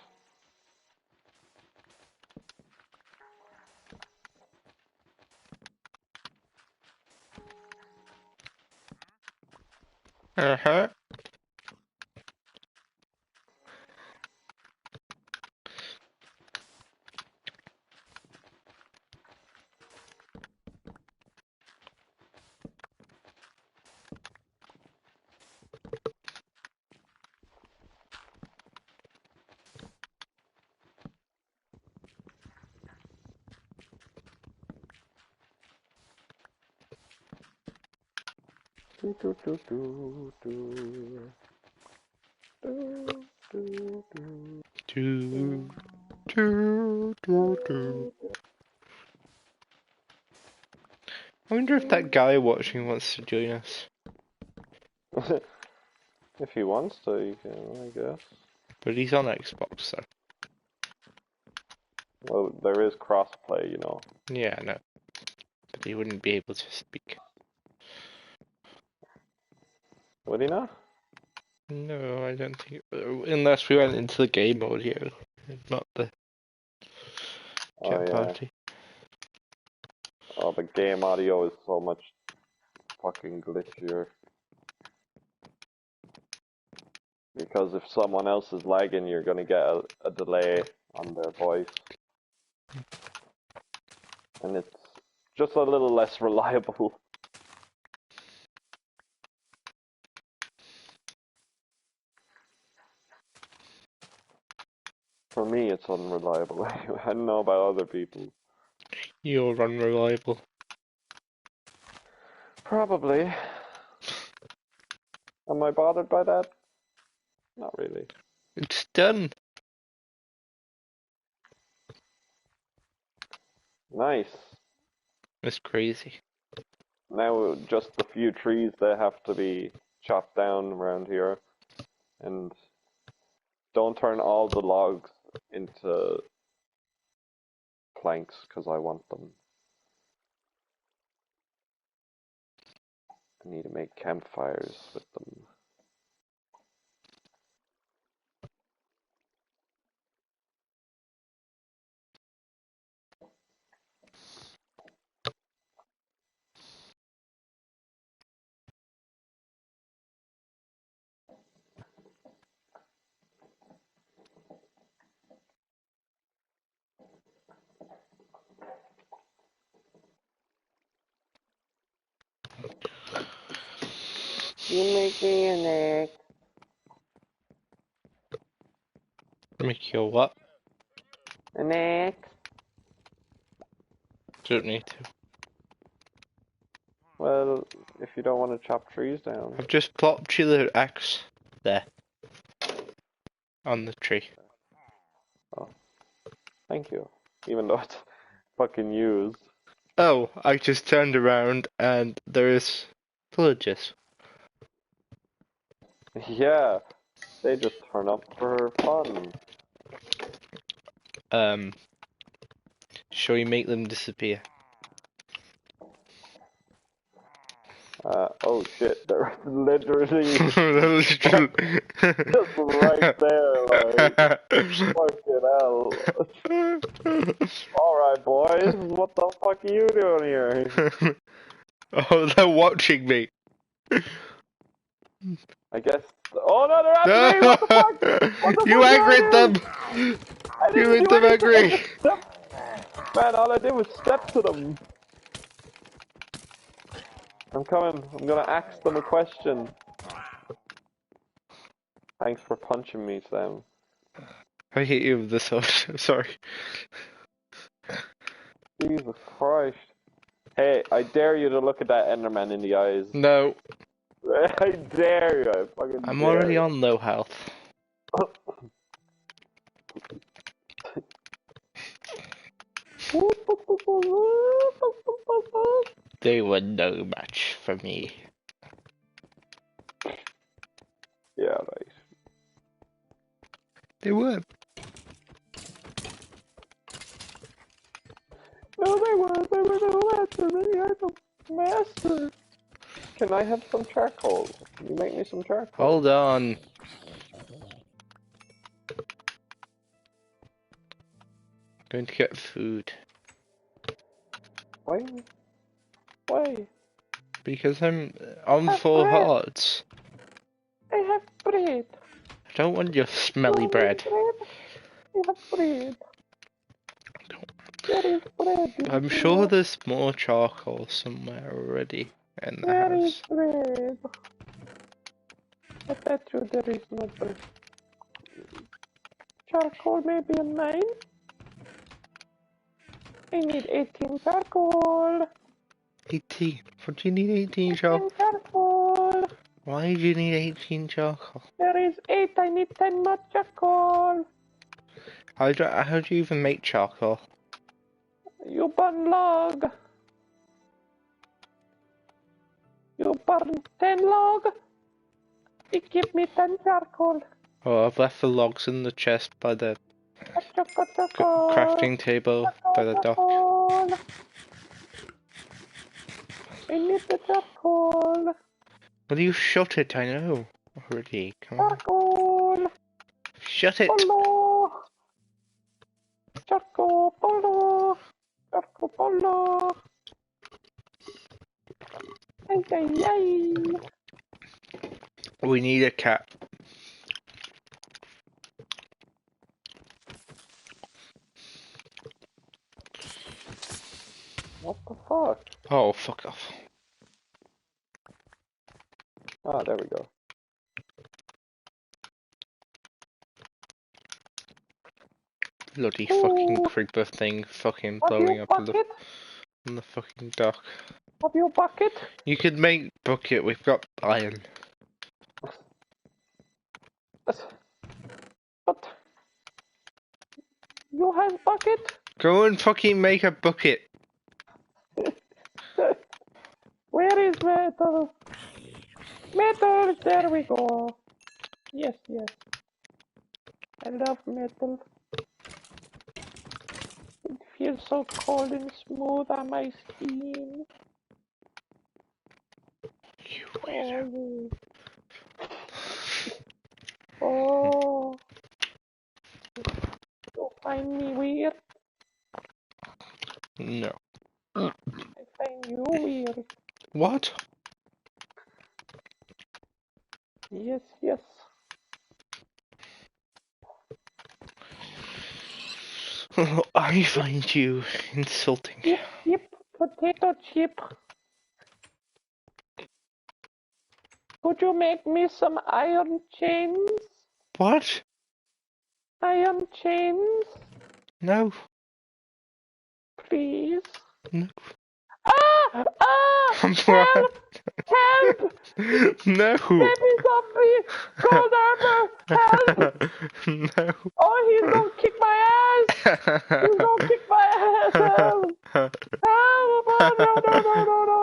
Uh-huh. Do, do, do, do, do. Do, do, do, Do, do, do, do. I wonder if that guy watching wants to join us. do. If he wants to, he can, I guess. But he's on Xbox, so. Well, there is crossplay, you know. Yeah, no. But he wouldn't be able to speak. Would he not? No, I don't think. Unless we went into the game audio, not the Oh chat yeah. party. Oh, the game audio is so much fucking glitchier. Because if someone else is lagging, you're gonna get a delay on their voice. And it's just a little less reliable. For me, it's unreliable anyway. I don't know about other people. You're unreliable. Probably. Am I bothered by that? Not really. It's done. Nice. It's crazy. Now just the few trees that have to be chopped down around here. And don't turn all the logs into planks, because I want them. I need to make campfires with them. You make me an egg. Make your what? An egg? Don't need to. Well, if you don't want to chop trees down. I've just plopped you the axe there. On the tree. Oh, thank you. Even though it's fucking used. Oh, I just turned around and there is villagers. Yeah, they just turn up for fun. Shall we make them disappear? Oh shit, they're literally Fucking just right there, like, fucking hell. Alright, boys, what the fuck are you doing here? Oh, they're watching me. I guess. Oh no, they're after me! What the fuck? What the You fuck did I aggroed do? them! I You didn't made do them anything, I angry! just stepped. Man, all I did was step to them. I'm coming. I'm gonna ask them a question. Thanks for punching me, Sam. I hit you with the sword, I'm sorry. Jesus Christ. Hey, I dare you to look at that Enderman in the eyes. No, I dare you, I fucking I'm dare already you. on low health. They were no match for me. Yeah, right. They were. No, they weren't. They were no master. They are the master. Can I have some charcoal? Can you make me some charcoal? Hold on. Going to get food. Why? Why? Because I'm on That's 4 bread. hearts. bread. I don't want your smelly bread. We have bread. There is bread. I'm sure there's more charcoal somewhere already in the There is house. bread. I bet you there is no bread. Charcoal maybe a 9? I need 18 charcoal. 18? What do you need 18 18 charcoal? charcoal. Why do you need 18 charcoal? There is 8. I need 10 more charcoal. How do you even make charcoal? You burn log. You burn 10 log. It give me 10 charcoal. Oh, I've left the logs in the chest by the Charcoal. crafting table by the dock. Charcoal. I need the charcoal. Will you shut it? I know already. Come on. Charcoal. Shut it! Polo. Charcoal. Polo. Charcoal. Polo. Ay, ay, ay. We need a cat. What the fuck? Oh, fuck off. Ah, there we go. Bloody fucking creeper thing fucking Have blowing you up on bucket? the fucking dock. Have you bucket? You could make bucket, we've got iron. But you have bucket? Go and fucking make a bucket. Where is metal? Metal, there we go. Yes, yes. I love metal. It feels so cold and smooth on my skin. You weirdo. Oh. You find me weird? No. I find you weird. What? Yes, yes. I find you insulting. Chip, chip, potato chip. Could you make me some iron chains? What? Iron chains, No. please. No. Ah! Ah! What? Help! No. Baby zombie! Gold armor! Help! No. Oh, he's gonna kick my ass! He's gonna kick my ass! Help! Help! Oh, no, no, no, no, no!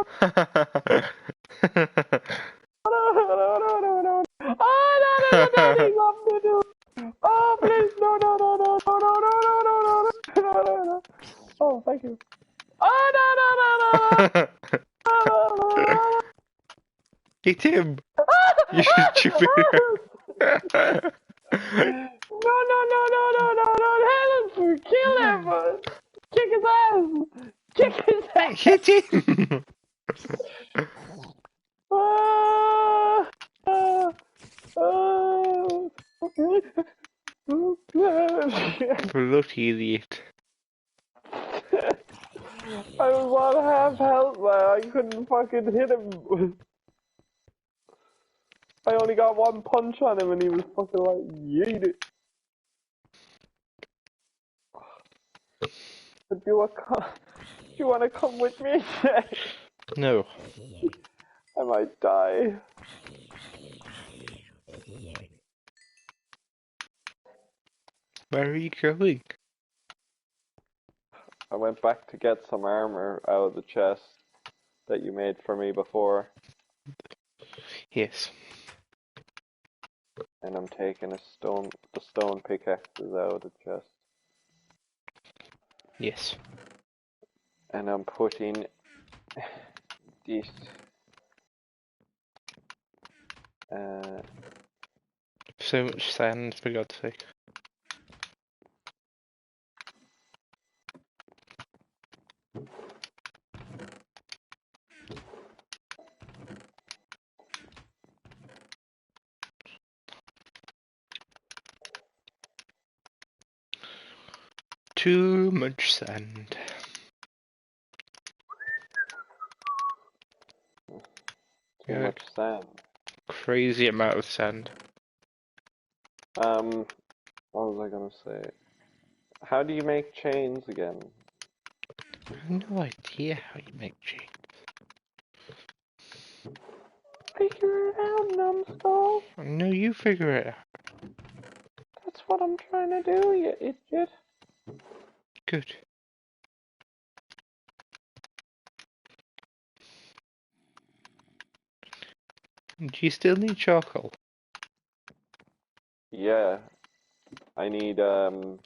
No, no, no, no, no, no! Oh, no, no, no, daddy zombie, dude! Oh, please, no, no, no, no, no, no, no, no, no, no, no, no, no! Oh, thank you. Oh, no, no, no, no, no, no, no! Get him! You stupid! No, no, no, no, no, no, no, help! Kill him! Kick his ass! Kick his ass! Hit him! Ah, ah, ah. Bloody idiot. I was on half health, man. I couldn't fucking hit him. I only got one punch on him and he was fucking like, yeet it. Do you wanna come with me? No. I might die. Where are you going? I went back to get some armor out of the chest that you made for me before, Yes. and I'm taking the stone pickaxes out of the chest, Yes. and I'm putting this So much sand, for God's sake. Too much sand. Too Yeah, much sand. crazy amount of sand. What was I gonna say? How do you make chains again? I have no idea how you make chains. Figure it out, numbskull. No, you figure it out. That's what I'm trying to do, you idiot. Good. Do you still need charcoal? Yeah. I need, I'm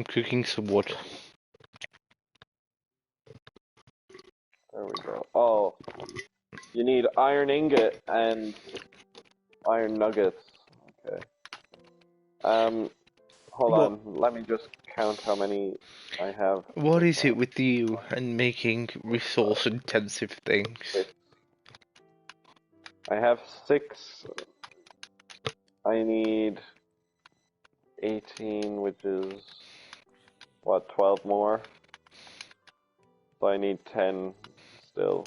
cooking some wood. there we go. Oh, you need iron ingot and iron nuggets. Okay. Hold What? on. Let me just count how many I have. What is it with you and making resource-intensive things? I have 6. I need 18, which is, what, 12 more? So I need 10 still.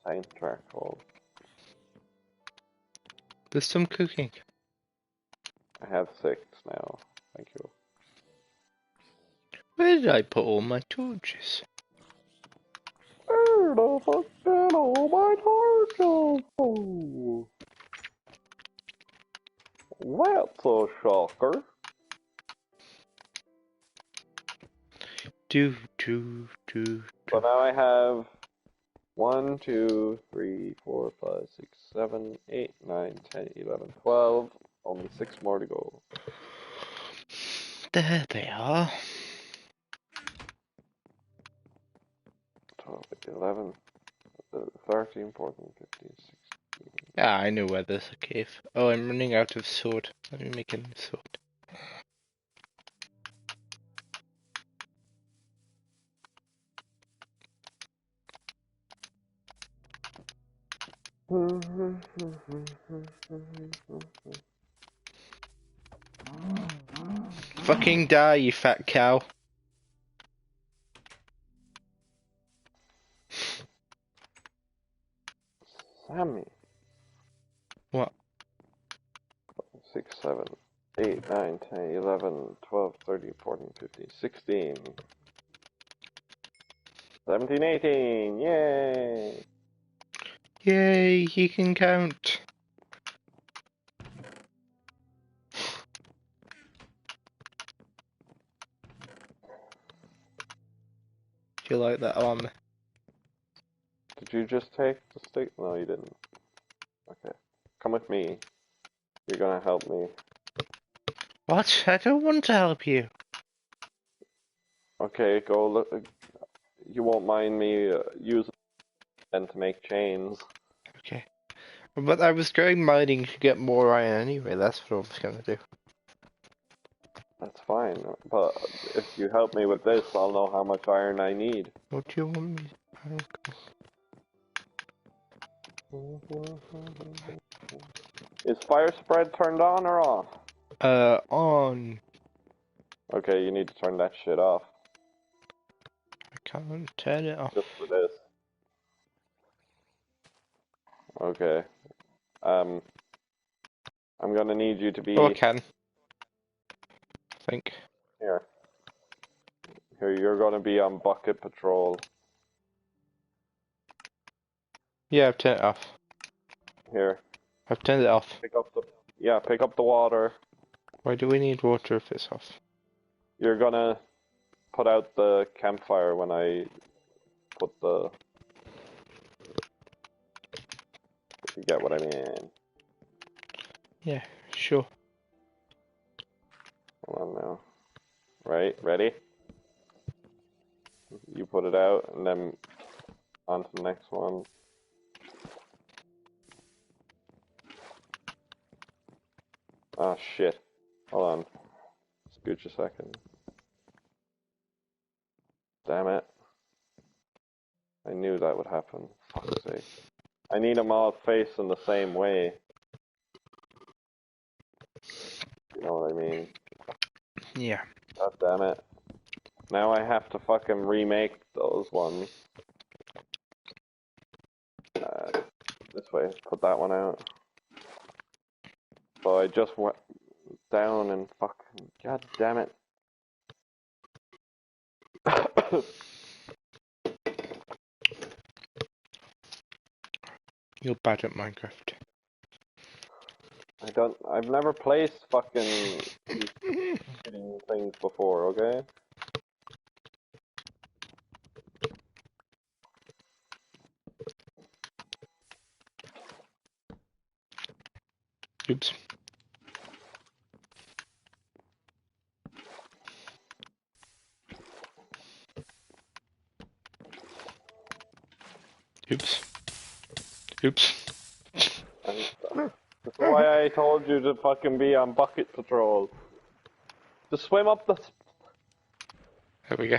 10 charcoal. There's some cooking. I have 6 now. Thank you. Where did I put all my torches? Where the fuck did all my torches go? That's a shocker. Do. So now I have 1, 2, 3, 4, 5, 6, 7, 8, 9, 10, 11, 12. Only 6 more to go. There they are. 12, 11, 13, 14, 15, 16. Ah, I know where there's a cave. Oh, I'm running out of sword. Let me make a new sword. Fucking die, you fat cow. Sammy. What? 6, 7, 8, 9, 10, 11, 12, 13, 14, 15, 16. 17, 18. Yay! Yay, he can count. Do you like that armor? Did you just take the stick? No, you didn't. Okay. Come with me. You're gonna help me. What? I don't want to help you. Okay, go look. You won't mind me using them to make chains. Okay. But I was going mining to get more iron anyway, that's what I was gonna do. That's fine, but if you help me with this, I'll know how much iron I need. What do you want me? Is fire spread turned on or off? On. Okay, you need to turn that shit off. I can't turn it off. Just for this. Okay. I'm gonna need you to be... Oh, I can. I think. Here. Here, you're gonna be on bucket patrol. Yeah, I've turned it off. Here. I've turned it off. Pick up the... Yeah, pick up the water. Why do we need water if it's off? You're gonna put out the campfire when I put the... If you get what I mean. Yeah, sure. Hold on now. Right, ready? You put it out, and then on to the next one. Oh shit. Hold on. Scooch a second. Damn it. I knew that would happen. Fuck's sake. I need them all facing the same way. You know what I mean? Yeah. God damn it. Now I have to fucking remake those ones. This way, put that one out. So I just went down and fucking... God damn it. You're bad at Minecraft. I've never placed fucking these shitting things before, okay? Oops. Oops. Oops. And this is why I told you to fucking be on bucket patrol. Just swim up the... There we go.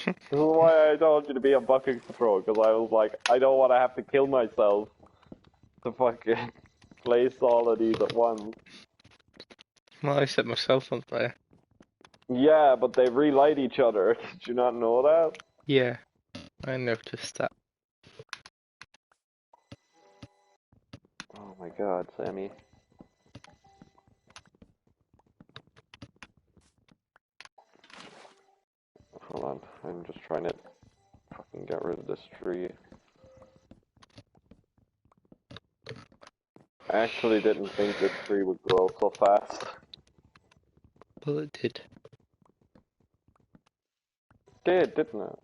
This is why I told you to be on bucket patrol, because I was like, I don't want to have to kill myself to fucking place all of these at once. Well, I set myself on fire. Yeah, but they relight each other. Did you not know that? Yeah, I noticed that. Oh my god, Sammy. Hold on, I'm just trying to fucking get rid of this tree. I actually didn't think this tree would grow so fast. Well, it did. It did, didn't it?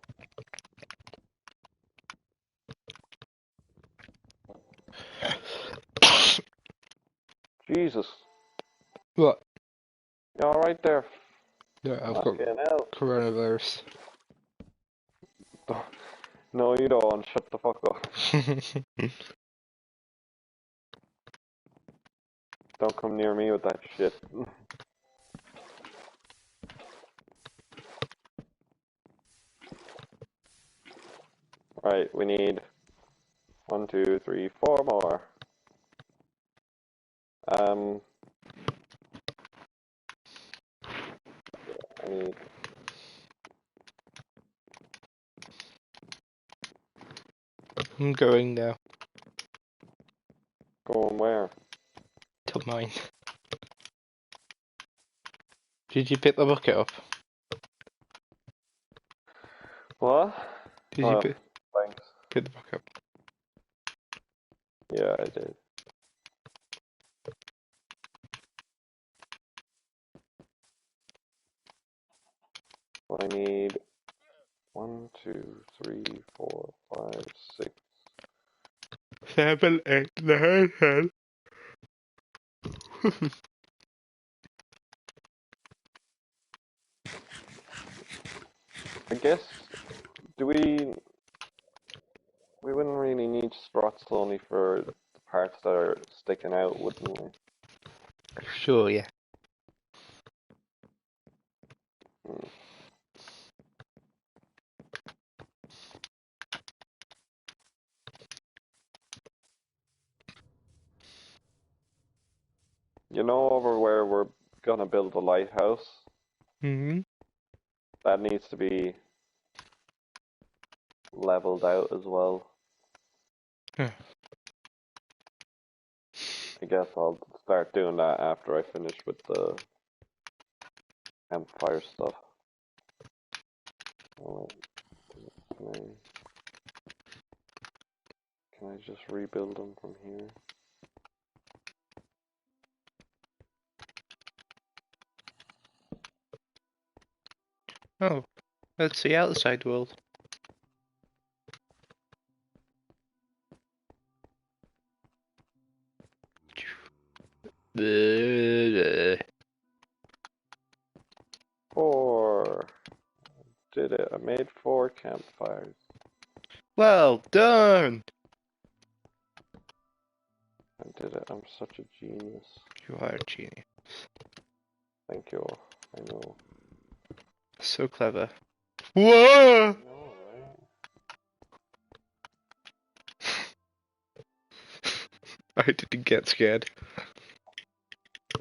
Jesus. What? You alright there? No, I've got Fucking hell. coronavirus. No, you don't. Shut the fuck up. Don't come near me with that shit. Right, we need 1, 2, 3, 4 more. I need... I'm going now. Going where? To mine. Did you pick the bucket up? What? Did you Oh, pick thanks. the bucket up? Yeah, I did. I need 1, 2, 3, 4, 5, 6. 7, 8, 9, 10. I guess, do we... We wouldn't really need struts only for the parts that are sticking out, wouldn't we? Sure, yeah. Hmm. You know over where we're gonna build a lighthouse? Mm-hmm. That needs to be leveled out as well. Huh. I guess I'll start doing that after I finish with the campfire stuff. Oh, wait, can I just rebuild them from here? Oh, that's the outside world. Four. Did it. I made 4 campfires. Well done! I did it. I'm such a genius. You are a genius. Thank you. I know. So clever. Whoa! I know, right? didn't get scared.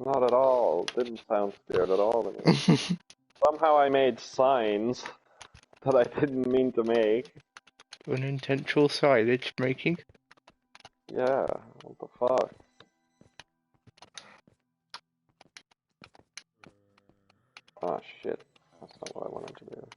Not at all. Didn't sound scared at all to me. Somehow I made signs that I didn't mean to make. Unintentional silage making. Yeah, what the fuck? Oh shit. That's not what I wanted to do.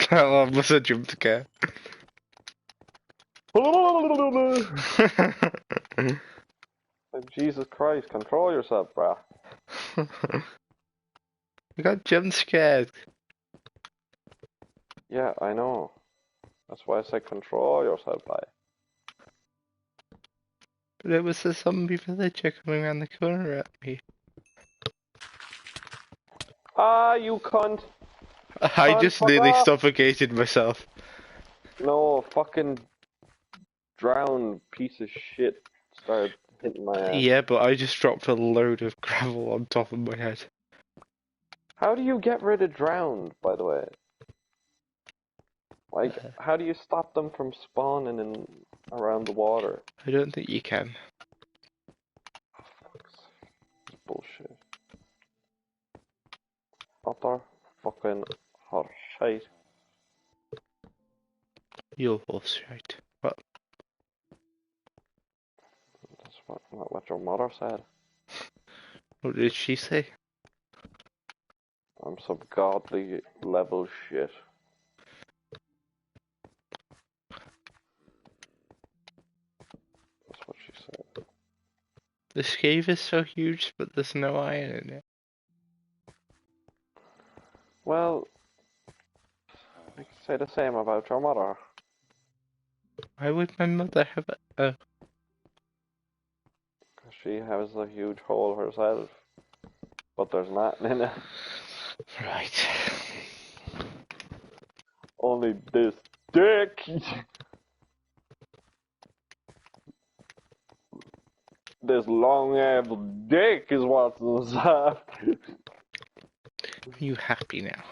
That one was a jump scare. Jesus Christ, control yourself, bruh. I got jump scared. Yeah, I know. That's why I said control yourself, bye. But it was a zombie villager coming around the corner at me. Ah, you cunt! I Cunt, just fuck nearly off! suffocated myself. No, fucking drowned piece of shit started hitting my ass. Yeah, but I just dropped a load of gravel on top of my head. How do you get rid of drowned, by the way? Like, how do you stop them from spawning in around the water? I don't think you can. It's bullshit. Utter fucking horseshit. You're horse right. What? That's not what your mother said. What did she say? I'm some godly level shit. That's what she said. This cave is so huge, but there's no iron in it. Well, I could say the same about your mother. Why would my mother have a... Oh, Cause she has a huge hole herself. But there's nothing in it. right. Only this dick! This long ass dick is what's inside. Are you happy now?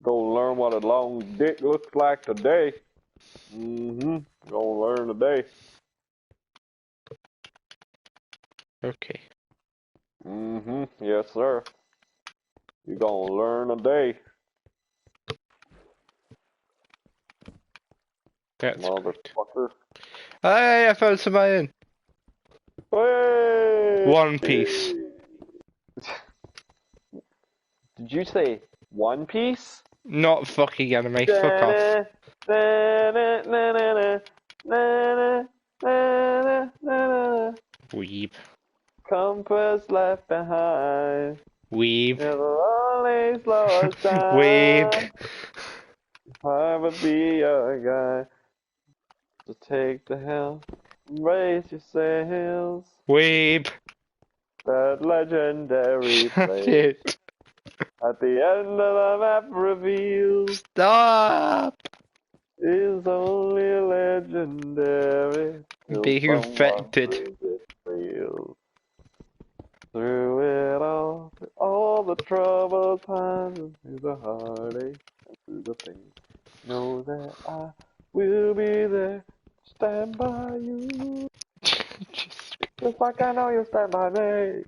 Gonna learn what a long dick looks like today. Gonna learn today. Okay. Yes sir. You gonna learn today. That's great. Motherfucker. Hey, I found some iron. Hey! One piece. Did you say One Piece? Not fucking anime. Fuck off. Weeb. Compass left behind. Weeb. It'll only slow us down. Weeb. I would be your guy. So take the helm, raise your sails. Weeb. That legendary Shut place it. at the end of the map reveals Stop is only legendary. Till being someone infected. brings it real. Through it all the troubled times, and through the heartache, and through the pain, know that I will be there, stand by you, just like I know you'll stand by me.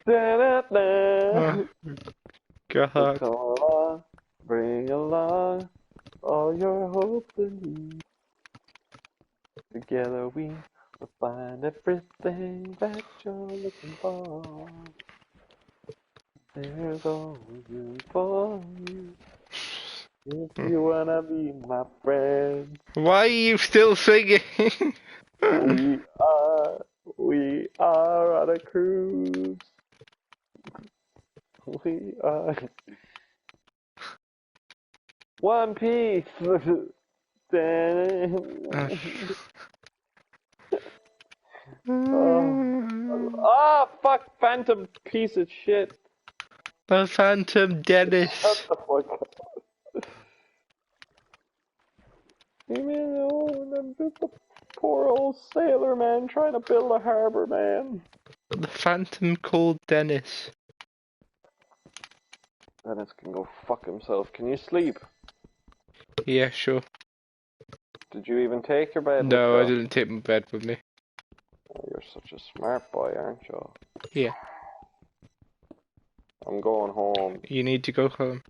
Da-da-da. So God. come along, bring along all your hopes and needs. Together we will find everything that you're looking for. There's always room for you. If you wanna be my friend, Why are you still singing? we are on a cruise. We are One Piece. Ah, fuck, Phantom piece of shit. The Phantom Dennis. Shut the fuck up. Leave me alone. I'm just a poor old sailor man trying to build a harbor, man. The Phantom called Dennis. Dennis can go fuck himself. Can you sleep? Yeah, sure. Did you even take your bed No, I with you? didn't take my bed with me. Oh, you're such a smart boy, aren't you? Yeah. I'm going home. You need to go home.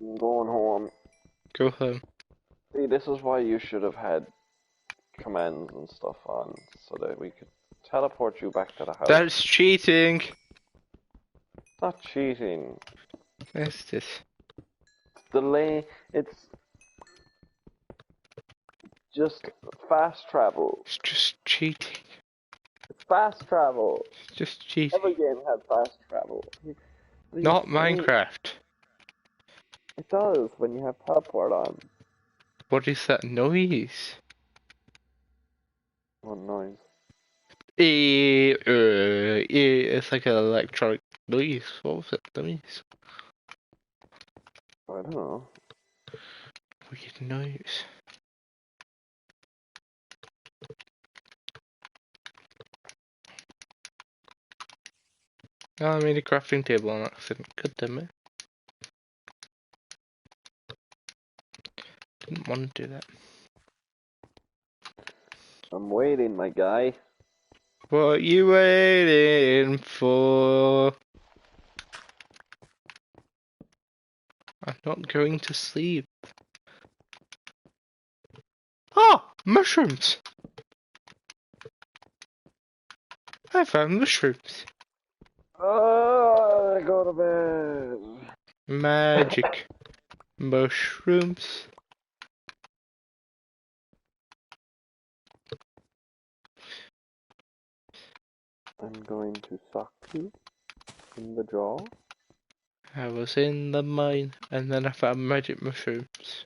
I'm going home. Go home. See, this is why you should have had commands and stuff on, so that we could teleport you back to the house. That's cheating! It's not cheating. That's this. Delay. It's just fast travel. It's just cheating. It's fast travel. It's just cheating. Every game has fast travel. Not Minecraft. It does when you have teleport on. What is that noise? What noise? It's like an electronic noise. What was that noise? I don't know. Weird noise. Oh, I made a crafting table on accident. God damn it. Didn't want to do that. I'm waiting, my guy. What you waiting for? I'm not going to sleep. Oh! Mushrooms! I found mushrooms. Oh, go to bed. Magic. Mushrooms. I'm going to sock you in the jaw. I was in the mine and then I found magic mushrooms.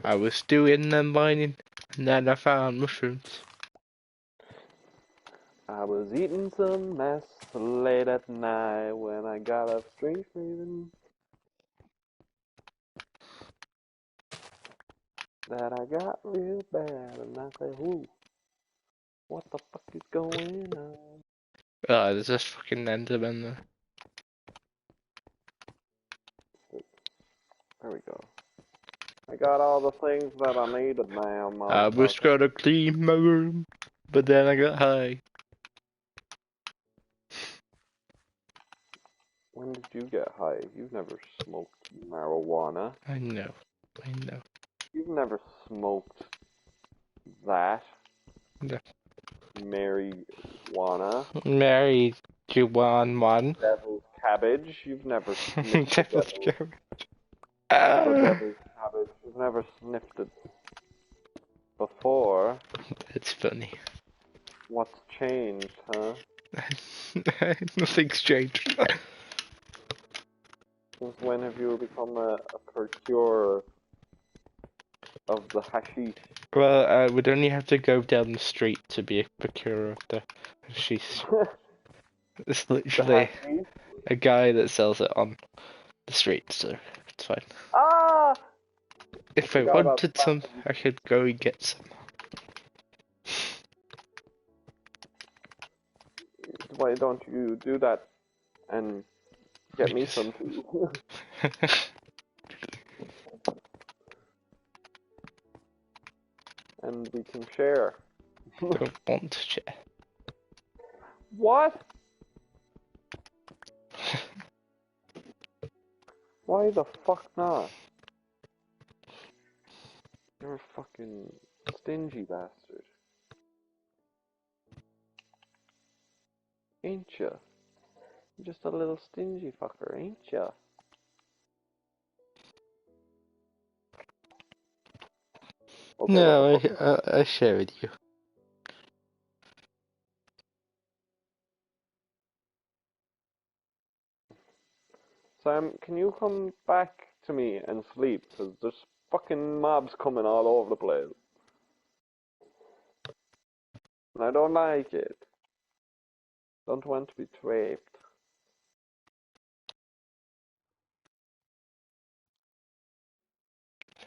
I was doing the mining and then I found mushrooms. I was eating some mess late at night when I got a strange feeling that I got real bad, and I said, "Who? What the fuck is going on?" Oh, there's this fucking Enderman there. There we go. I got all the things that I needed now, I was motherfucker. gonna clean my room, but then I got high. When did you get high? You've never smoked marijuana. I know. You've never smoked that. No. Marijuana. Mary Juwan one. Devil's cabbage. You've never sniffed the Devil's devil's, cabbage. the Ah, devil's cabbage. You've never sniffed it before. it's funny. What's changed, huh? Nothing's changed. Since when have you become a procurer of the hashish? Well, I would only have to go down the street to be a procurer of the hashish. It's The literally hashish? a guy that sells it on the street, so it's fine. Ah! If I Forgot about wanted some, I could go and get some. Why don't you do that and get me Because- some too? And we can share. Don't want to share. What? Why the fuck not? You're a fucking stingy bastard. Ain't ya? You're just a little stingy fucker, ain't ya? Okay, No, what the fuck? I share with you. Sam, can you come back to me and sleep? Because there's fucking mobs coming all over the place. And I don't like it. Don't want to be trapped.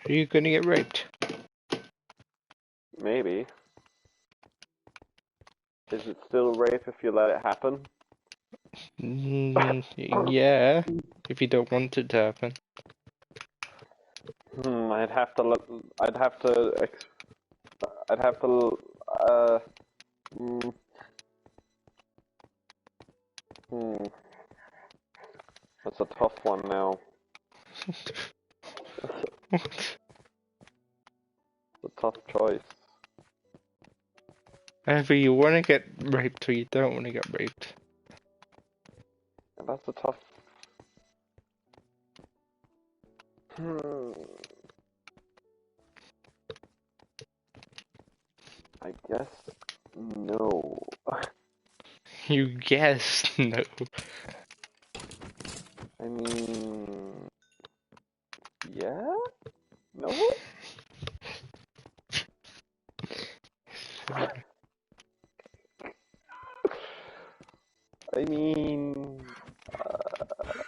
Are you gonna get raped? Maybe. Is it still rape if you let it happen? Yeah, if you don't want it to happen. I'd have to look. I'd have to. I'd have to. Mm, hmm. That's a tough one now. What? It's a tough choice. Either you want to get raped or you don't want to get raped. That's a tough. Hmm. I guess no. You guess no. I mean, yeah? No? I mean,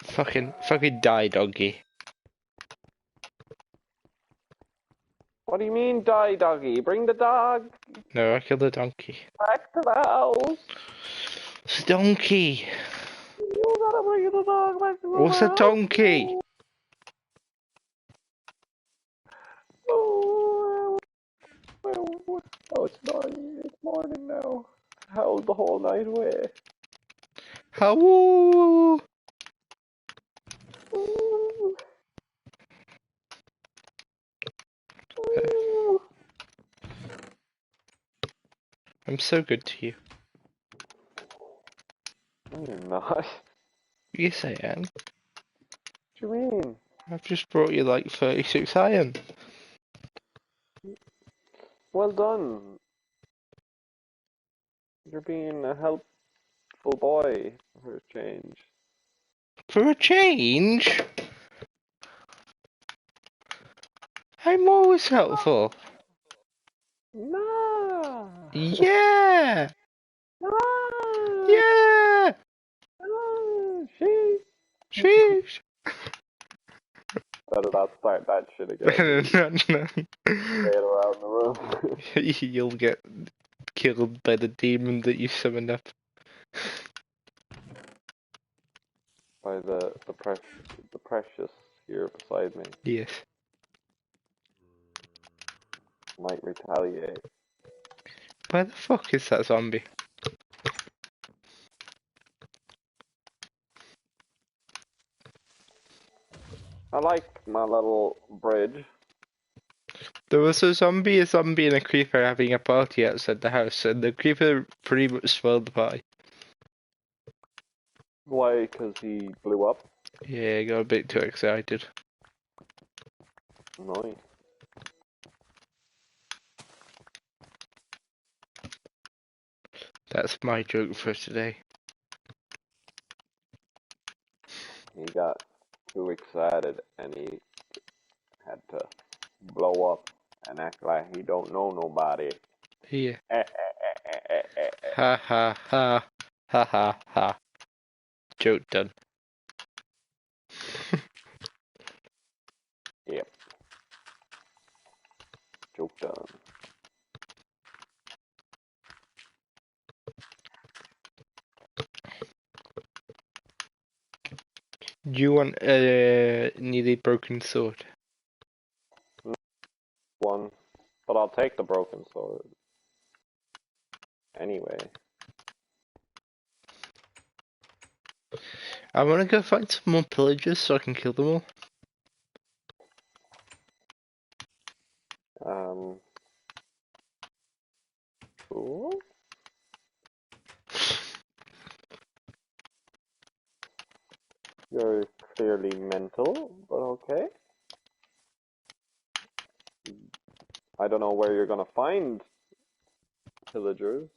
Fucking die, doggy. what do you mean, die, doggy? Bring the dog No, I killed the donkey. back to the house. It's a donkey. You gotta bring the dog back to the What's a house. donkey? Oh, oh, it's morning now. Howled the whole night away. How? Ooh. Ooh. I'm so good to you. No, you're not. Yes, I am. What do you mean? I've just brought you like 36 iron. Well done. You're being a helpful boy for a change. For a change? I'm always helpful. Nah. Yeah! Nah. Yeah! Nah. Sheesh! Better not start that shit again. No. Say it around the room. You'll get killed by the demon that you summoned up. By the precious here beside me. Yes. Might retaliate. Where the fuck is that zombie? I like my little bridge. There was a zombie, and a creeper having a party outside the house, and the creeper pretty much spoiled the party. Why? Because he blew up? Yeah, I got a bit too excited. Nice. That's my joke for today. He got too excited and he had to blow up and act like he don't know nobody. Here. Ha ha ha. Ha ha ha. Joke done. Yep. Joke done. Do you want a nearly broken sword? One. But I'll take the broken sword. Anyway. I want to go find some more pillagers so I can kill them all. Cool. You're clearly mental, but okay. I don't know where you're gonna find pillagers.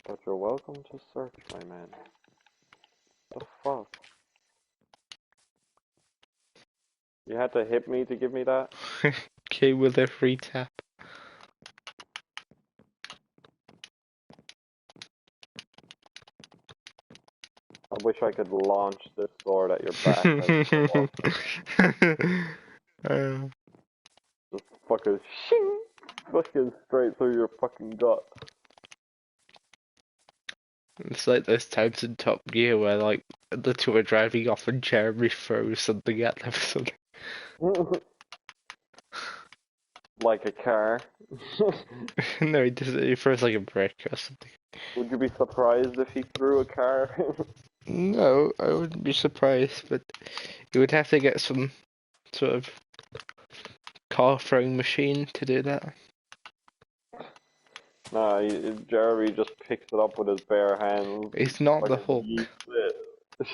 But you're welcome to search, my man. The fuck? You had to hit me to give me that? Okay, with a free tap. wish I could launch this sword at your back. Like, Uh, just fucking shing, fucking straight through your fucking gut. it's like those times in Top Gear where like the two are driving off and Jeremy throws something at them or something. Like a car. No, he throws like a brick or something. Would you be surprised if he threw a car? No, I wouldn't be surprised, but you would have to get some sort of car throwing machine to do that. Nah, Jeremy just picks it up with his bare hands. He's not the Fucking Hulk. yeets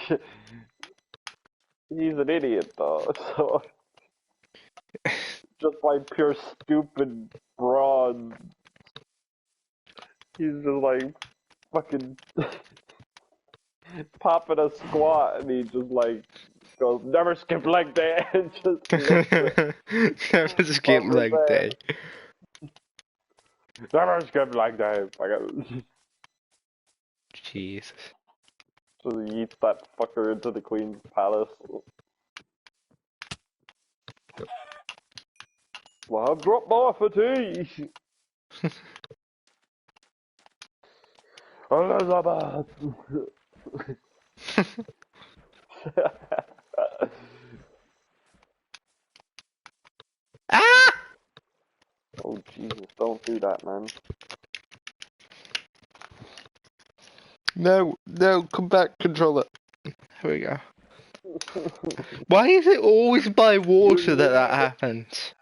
it. He's an idiot though, so just by pure stupid brawn, he's just like fucking popping a squat and he just like goes, never skip leg day, and just lifts it. Never skip Over leg there. day. Never skip leg day. Jesus. So he yeets that fucker into the Queen's palace. Well, drop more for tea. Elizabeth. Ah! Oh Jesus! Don't do that, man. No, come back, controller. Here we go. Why is it always by water that happens?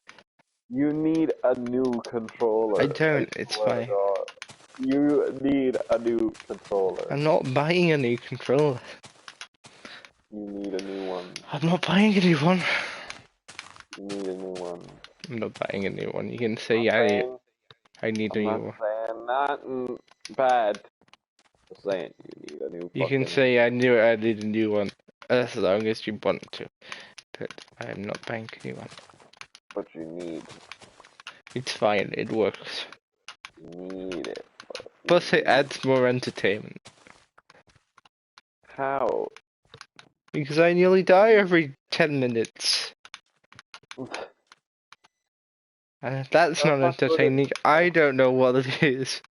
You need a new controller. I don't, it's swear to fine. God. You need a new controller. I'm not buying a new controller. You need a new one. I'm not buying a new one. You need a new one. I'm not buying a new one. You can say I need a I'm new not one. saying nothing bad. Just saying you need a new You can fucking- say I need a new one as long as you want to. But I am not buying a new one. But you need. It's fine, it works. You need it. Plus it adds more entertainment. How? Because I nearly die every 10 minutes. And if that's not That's not good. entertaining, I don't know what it is.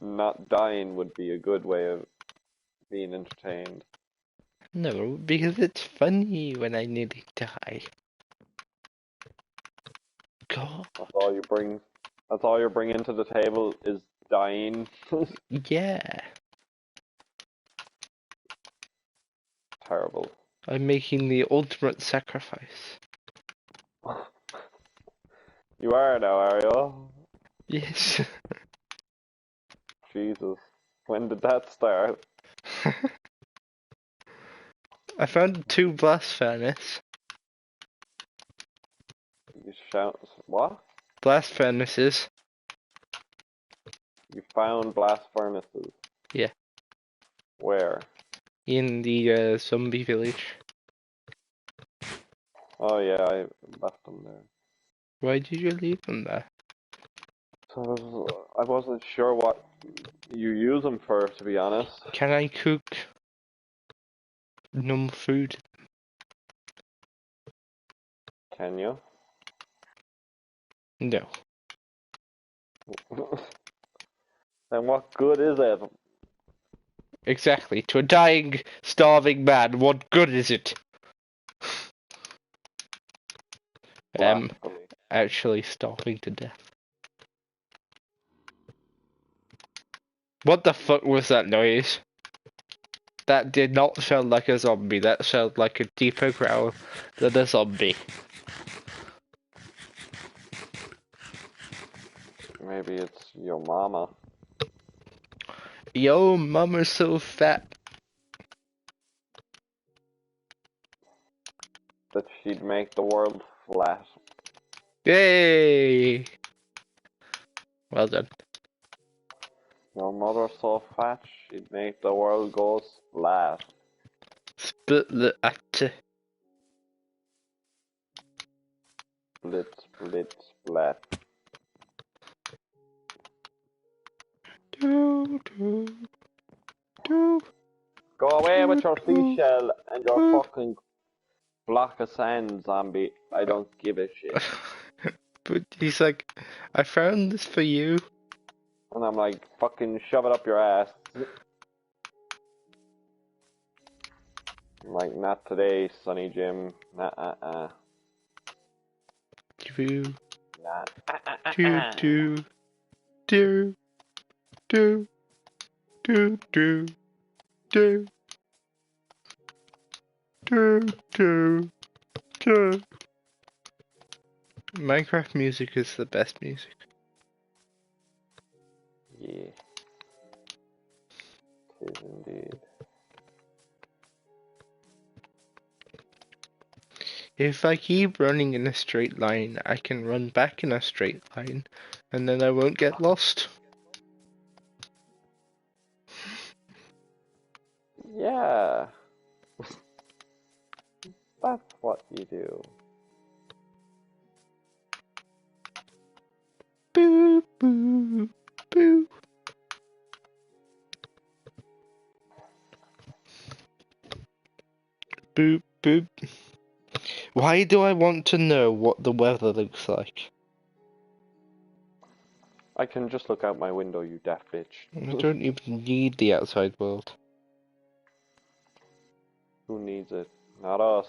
Not dying would be a good way of being entertained. No, because it's funny when I nearly die. God. That's all you bring. That's all you're bringing to the table is dying. Yeah. Terrible. I'm making the ultimate sacrifice. You are now, Ariel. Yes. Jesus. When did that start? I found 2 blast furnace. You shout. What? Blast furnaces. You found blast furnaces? Yeah. Where? In the zombie village. Oh yeah, I left them there. Why did you leave them there? So I wasn't sure what you use them for, to be honest. Can I cook normal food? Can you? No. Then what good is it? Exactly. To a dying, starving man, what good is it? Blasphemy. Actually starving to death. What the fuck was that noise? That did not sound like a zombie, that sounded like a deeper growl than a zombie. Maybe it's your mama. Yo, mama's so fat. That she'd make the world flat. Yay! Well done. Your mother's so fat, she'd make the world go splat. Split the actor. Split, split, splat. Do, do. do, Go away with your do, seashell and your do. fucking block of sand, zombie. I don't give a shit. But he's like, I found this for you. And I'm like, fucking shove it up your ass. I'm like, not today, Sonny Jim. Nah. Do, Nah. do, do, do, do, do, do, do, do, do, do. Minecraft music is the best music. Yeah. It is indeed. If I keep running in a straight line, I can run back in a straight line, and then I won't get lost. Yeah. That's what you do. Boo, boo, boo. Boop, boop. Why do I want to know what the weather looks like? I can just look out my window, you daft bitch. I don't even need the outside world. Who needs it? Not us.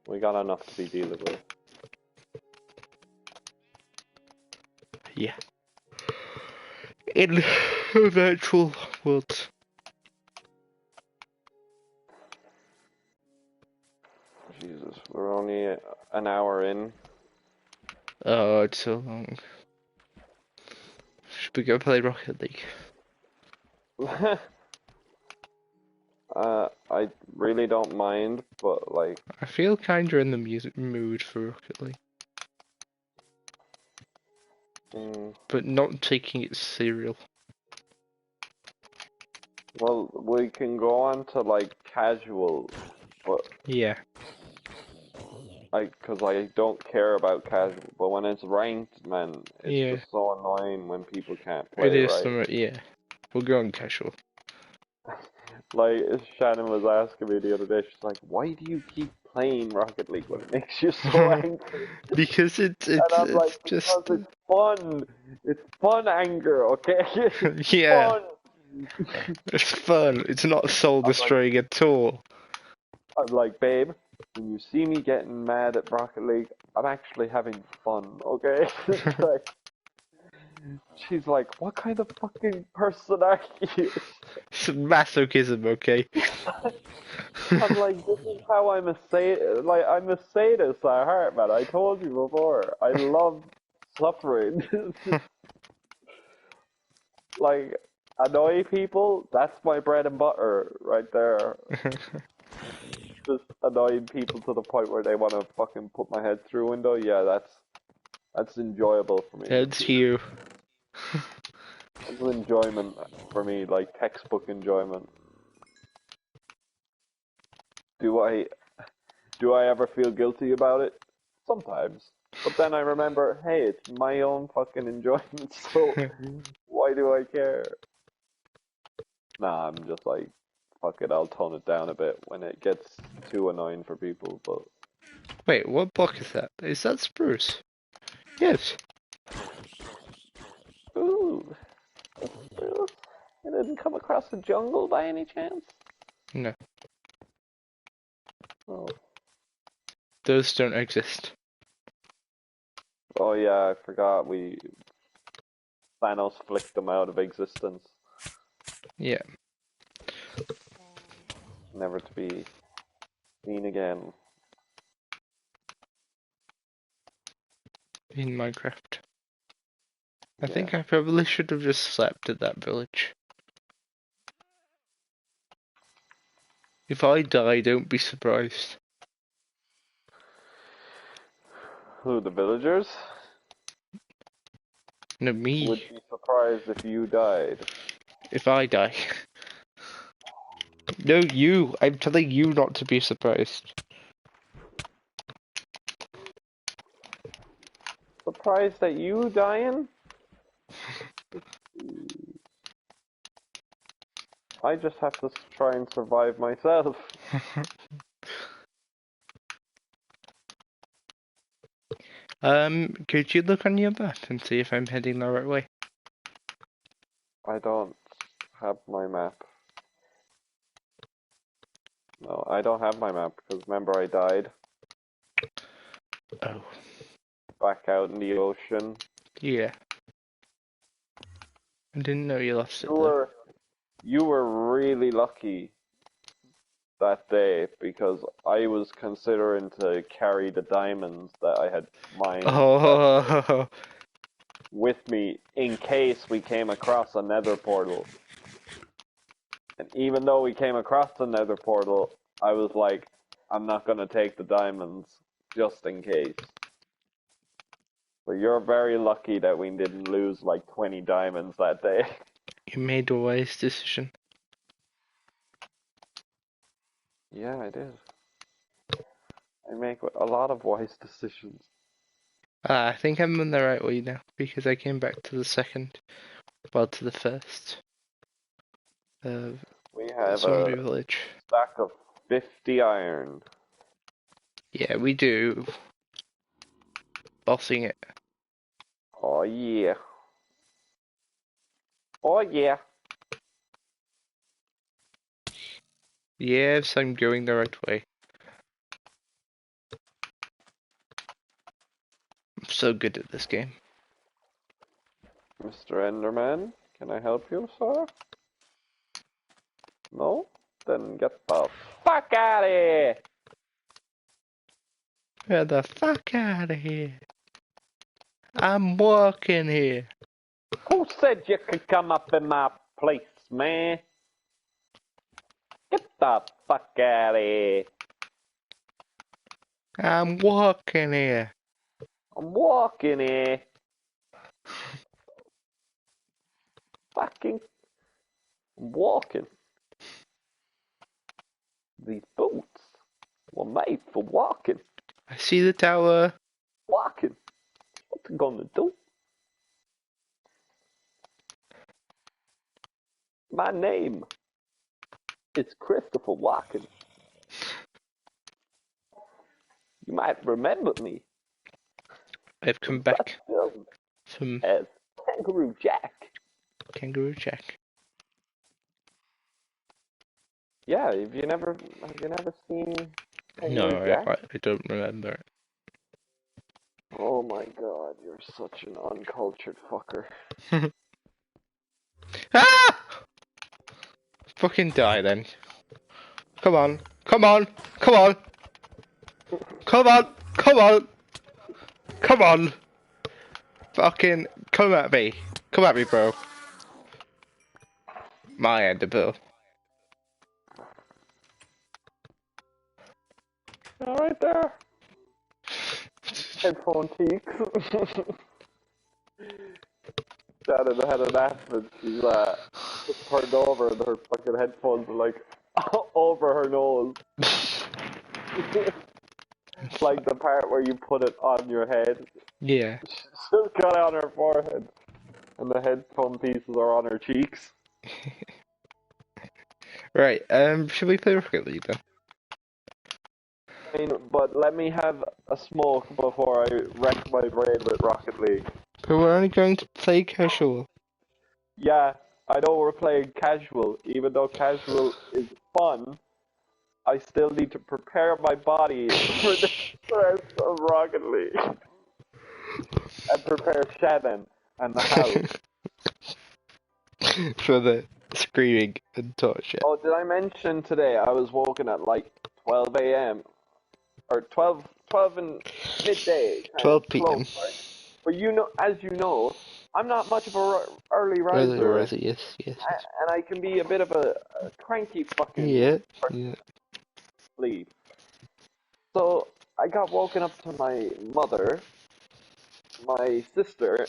We got enough to be dealing with. Yeah. In a virtual world. Jesus, we're only an hour in. Oh, it's so long. Should we go play Rocket League? I really don't mind, but like, I feel kinda in the music mood for Rocket League. But not taking it serial. well, we can go on to like casual, but Yeah. cause I don't care about casual, but when it's ranked, man, it's Yeah. just so annoying when people can't It play is right. somewhat, yeah. We'll go on casual. Like, Shannon was asking me the other day, she's like, why do you keep playing Rocket League when it makes you so angry? Because And I'm like, it's because just it's fun. It's fun anger, okay? It's yeah. fun. It's fun. It's not soul I'm like, destroying at all. babe, when you see me getting mad at Rocket League, I'm actually having fun, okay? It's like, she's like, what kind of fucking person are you? It's masochism, okay? I'm like, this is how I'm I'm a sadist at heart, man. I told you before. I love suffering. Like, annoy people, that's my bread and butter right there. Just annoying people to the point where they want to fucking put my head through a window. Yeah, that's enjoyable for me. That's you. It's enjoyment for me, like textbook enjoyment. Do I ever feel guilty about it? Sometimes. But then I remember, hey, it's my own fucking enjoyment, so why do I care? Nah, I'm just like, fuck it, I'll tone it down a bit when it gets too annoying for people, but... Wait, what block is that? Is that spruce? Yes. Ooh, that's spruce. You didn't come across the jungle by any chance? No. Oh. Those don't exist. Oh yeah, I forgot Thanos flicked them out of existence. Yeah. Never to be seen again. In Minecraft. I Yeah. think I probably should have just slept at that village. If I die, don't be surprised. Who, the villagers? No, me. Would be surprised if you died. If I die. No, you. I'm telling you not to be surprised. surprised at you dying. I just have to try and survive myself. Could you look on your map and see if I'm heading the right way? I don't have my map. No, I don't have my map because remember I died Oh, back out in the ocean. yeah. I didn't know you lost it You though. were really lucky that day because I was considering to carry the diamonds that I had mined Oh, with me in case we came across a nether portal. And even though we came across the nether portal, I was like, I'm not gonna take the diamonds just in case. But you're very lucky that we didn't lose like 20 diamonds that day. you made a wise decision. Yeah, I did. I make a lot of wise decisions. I think I'm on the right way now because I came back to the second, well, to the first We have zombie a village. stack of 50 iron. Yeah, we do. Bossing it. Oh yeah. Oh yeah. Yes, I'm going the right way. I'm so good at this game. Mr. Enderman, can I help you, sir? No? Then get the fuck out of here! Get the fuck out of here. I'm walking here. Who said you could come up in my place, man? Get the fuck out of here. I'm walking here. I'm walking here. Fucking I'm walking. These boots were made for walking. I see the tower. Walking. What's it gonna do? My name is Christopher Walken. You might remember me I've come from back such films from as Kangaroo Jack. Kangaroo Jack. Yeah, have you never seen Kangaroo No, Jack? I don't remember it. Oh my god, you're such an uncultured fucker. Ah! Fucking die then. Come on. Come on. Come on. Come on. Come on. Come on. Fucking come at me. Come at me, bro. My end of bill. Alright there. Headphone cheeks. Shannon had an accident. She's just turned over and her fucking headphones are like over her nose. Like the part where you put it on your head. Yeah. She's got it on her forehead. And the headphone pieces are on her cheeks. Right, should we play Rocket League then? I mean, but let me have a smoke before I wreck my brain with Rocket League. But we're only going to play casual. Yeah, I know we're playing casual. Even though casual is fun, I still need to prepare my body for the stress of Rocket League. And prepare Shannon and the house. For the screaming and torture. Oh, did I mention today I was woken at like 12 a.m. or 12 in midday. 12 p.m. But you know, as you know, I'm not much of a early Early riser. riser, yes. And I can be a bit of a cranky fucking Yeah. sleep. So I got woken up to my mother, my sister,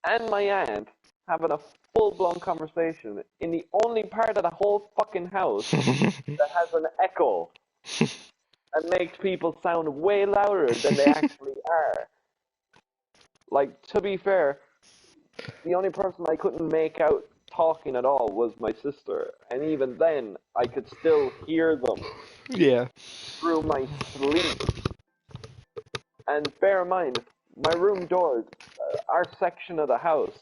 and my aunt having a full-blown conversation in the only part of the whole fucking house that has an echo and makes people sound way louder than they actually are. Like, to be fair, the only person I couldn't make out talking at all was my sister, and even then, I could still hear them Yeah. through my sleep. And bear in mind, my room doors, our section of the house,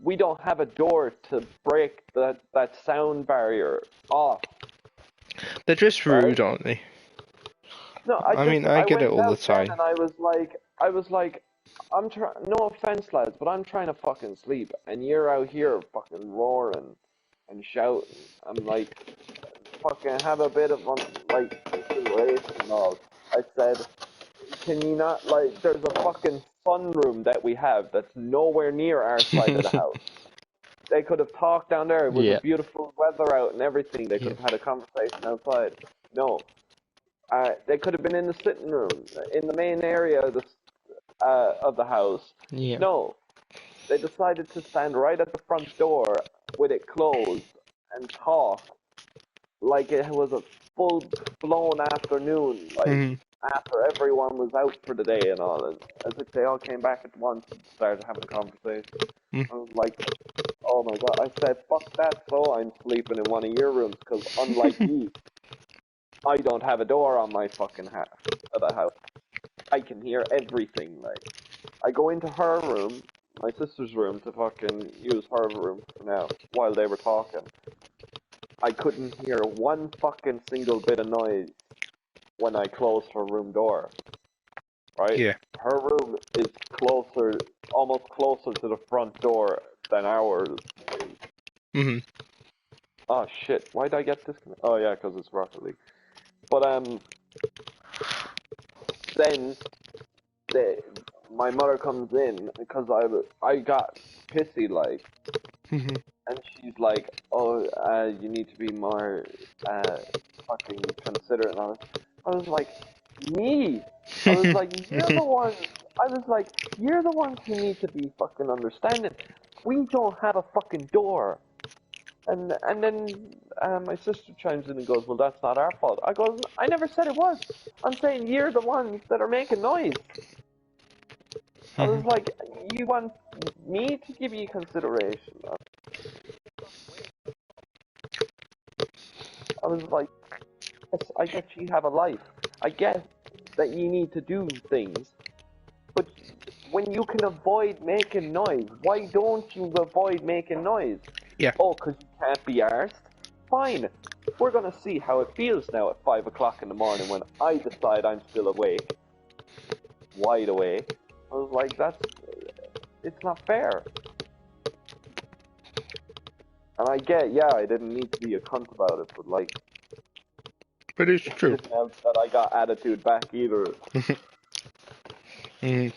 we don't have a door to break that sound barrier off, They're just right? rude, aren't they? No, I mean, I I get it went all the out then time. and I was like, I'm trying, no offense, lads, but I'm trying to fucking sleep, and you're out here fucking roaring and shouting. I'm like, fucking have a bit of like consideration and all. I said, can you not, like, there's a fucking sunroom that we have that's nowhere near our side of the house. They could have talked down there. It was a Yeah. beautiful weather out and everything. They could Yeah. have had a conversation outside. No, they could have been in the sitting room, in the main area of the house. Yeah. No, they decided to stand right at the front door with it closed and talk like it was a full-blown afternoon, like Mhm. after everyone was out for the day and all, and as if they all came back at once and started having a conversation. Mm. I was like, oh my god! I said, fuck that. So I'm sleeping in one of your rooms because unlike you, I don't have a door on my fucking half of the house. I can hear everything. Like, I go into her room, my sister's room, to fucking use her room for now while they were talking. I couldn't hear one fucking single bit of noise when I closed her room door. Right? Yeah. Her room is closer, almost closer to the front door than ours. Mhm. Oh shit! Why did I get disconnected? Oh yeah, because it's Rocket League. But then the my mother comes in because I got pissy like, Mhm. and she's like, "Oh, you need to be more fucking considerate." And I was like, "Me?" I was like, "You're the ones." I was like, "You're the ones who need to be fucking understanding. We don't have a fucking door." And then my sister chimes in and goes, "Well, that's not our fault." I goes, "I never said it was. I'm saying you're the ones that are making noise." I was Mhm. like, "You want me to give you consideration?" I was like, "Yes, I get you have a life. I get that you need to do things, but when you can avoid making noise, why don't you avoid making noise?" Yeah. Oh, 'cause you can't be arsed? Fine. We're gonna see how it feels now at 5 o'clock in the morning when I decide I'm still awake, wide awake. I was like, it's not fair. And I get, yeah, I didn't need to be a cunt about it, but like, But it's it true. didn't help that I got attitude back either. Mhm.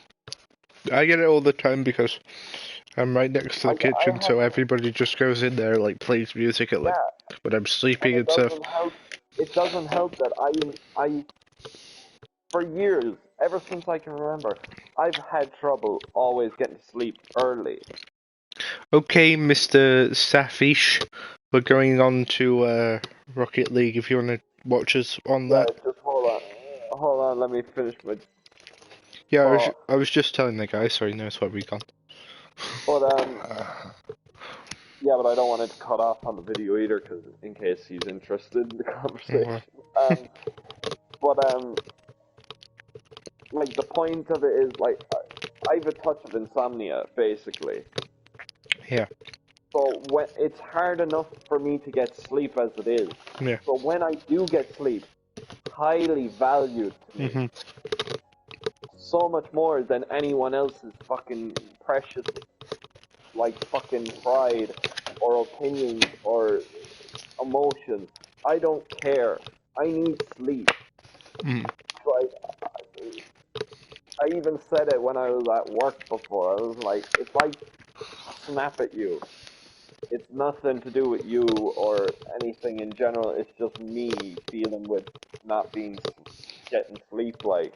I get it all the time because I'm right next to the I kitchen, have, so everybody just goes in there, like, plays music at, like, yeah, when I'm and sleeping it and stuff. doesn't help. It doesn't help that for years, ever since I can remember, I've had trouble always getting to sleep early. Okay, Mr. Safish, we're going on to Rocket League if you want to watch us on that. Right, just hold on, let me finish my Yeah, thought. I was just telling the guy, sorry, no, it's what we gone. But yeah, but I don't want it to cut off on the video either, because in case he's interested in the conversation. Um, but like the point of it is like I have a touch of insomnia, basically. Yeah, So when it's hard enough for me to get sleep as it is. yeah. So when I do get sleep, highly valued to me. Mhm. So much more than anyone else's fucking precious, like fucking pride or opinions or emotions. I don't care. I need sleep. Mhm. Like I even said it when I was at work before. I was like, if I snap at you, it's nothing to do with you or anything in general. It's just me dealing with not getting sleep. Like,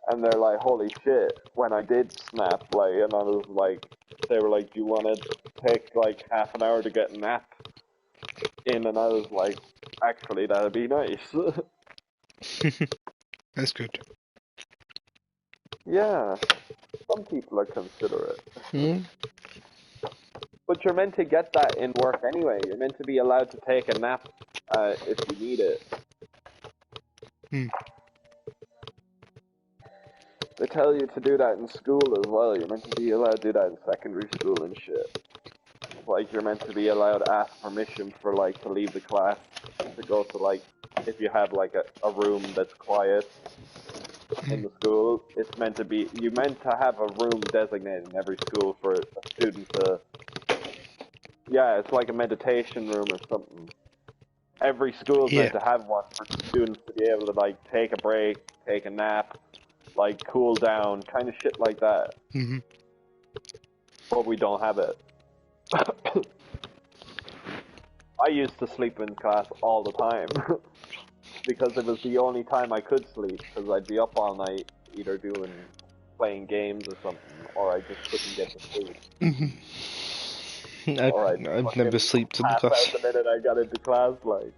and they're like, "Holy shit!" When I did snap, like, and I was like, they were like, "Do you want to take like half an hour to get a nap in?" And I was like, "Actually, that'd be nice." That's good. Yeah. Some people are considerate. Hmm? But you're meant to get that in work anyway. You're meant to be allowed to take a nap if you need it. Hmm. They tell you to do that in school as well. You're meant to be allowed to do that in secondary school and shit. Like, you're meant to be allowed to ask permission for, like, to leave the class, to go to, like, if you have, like, a room that's quiet in the school, it's meant to be, you meant to have a room designated in every school for a student to, yeah, it's like a meditation room or something. Every school's Yeah. meant to have one for students to be able to, like, take a break, take a nap, like, cool down, kind of shit like that. Hmm. But we don't have it. I used to sleep in class all the time because it was the only time I could sleep because I'd be up all night either playing games or something, or I just couldn't get to sleep. I've Or I'd never fucking slept in pass class. out the minute I got into class, like.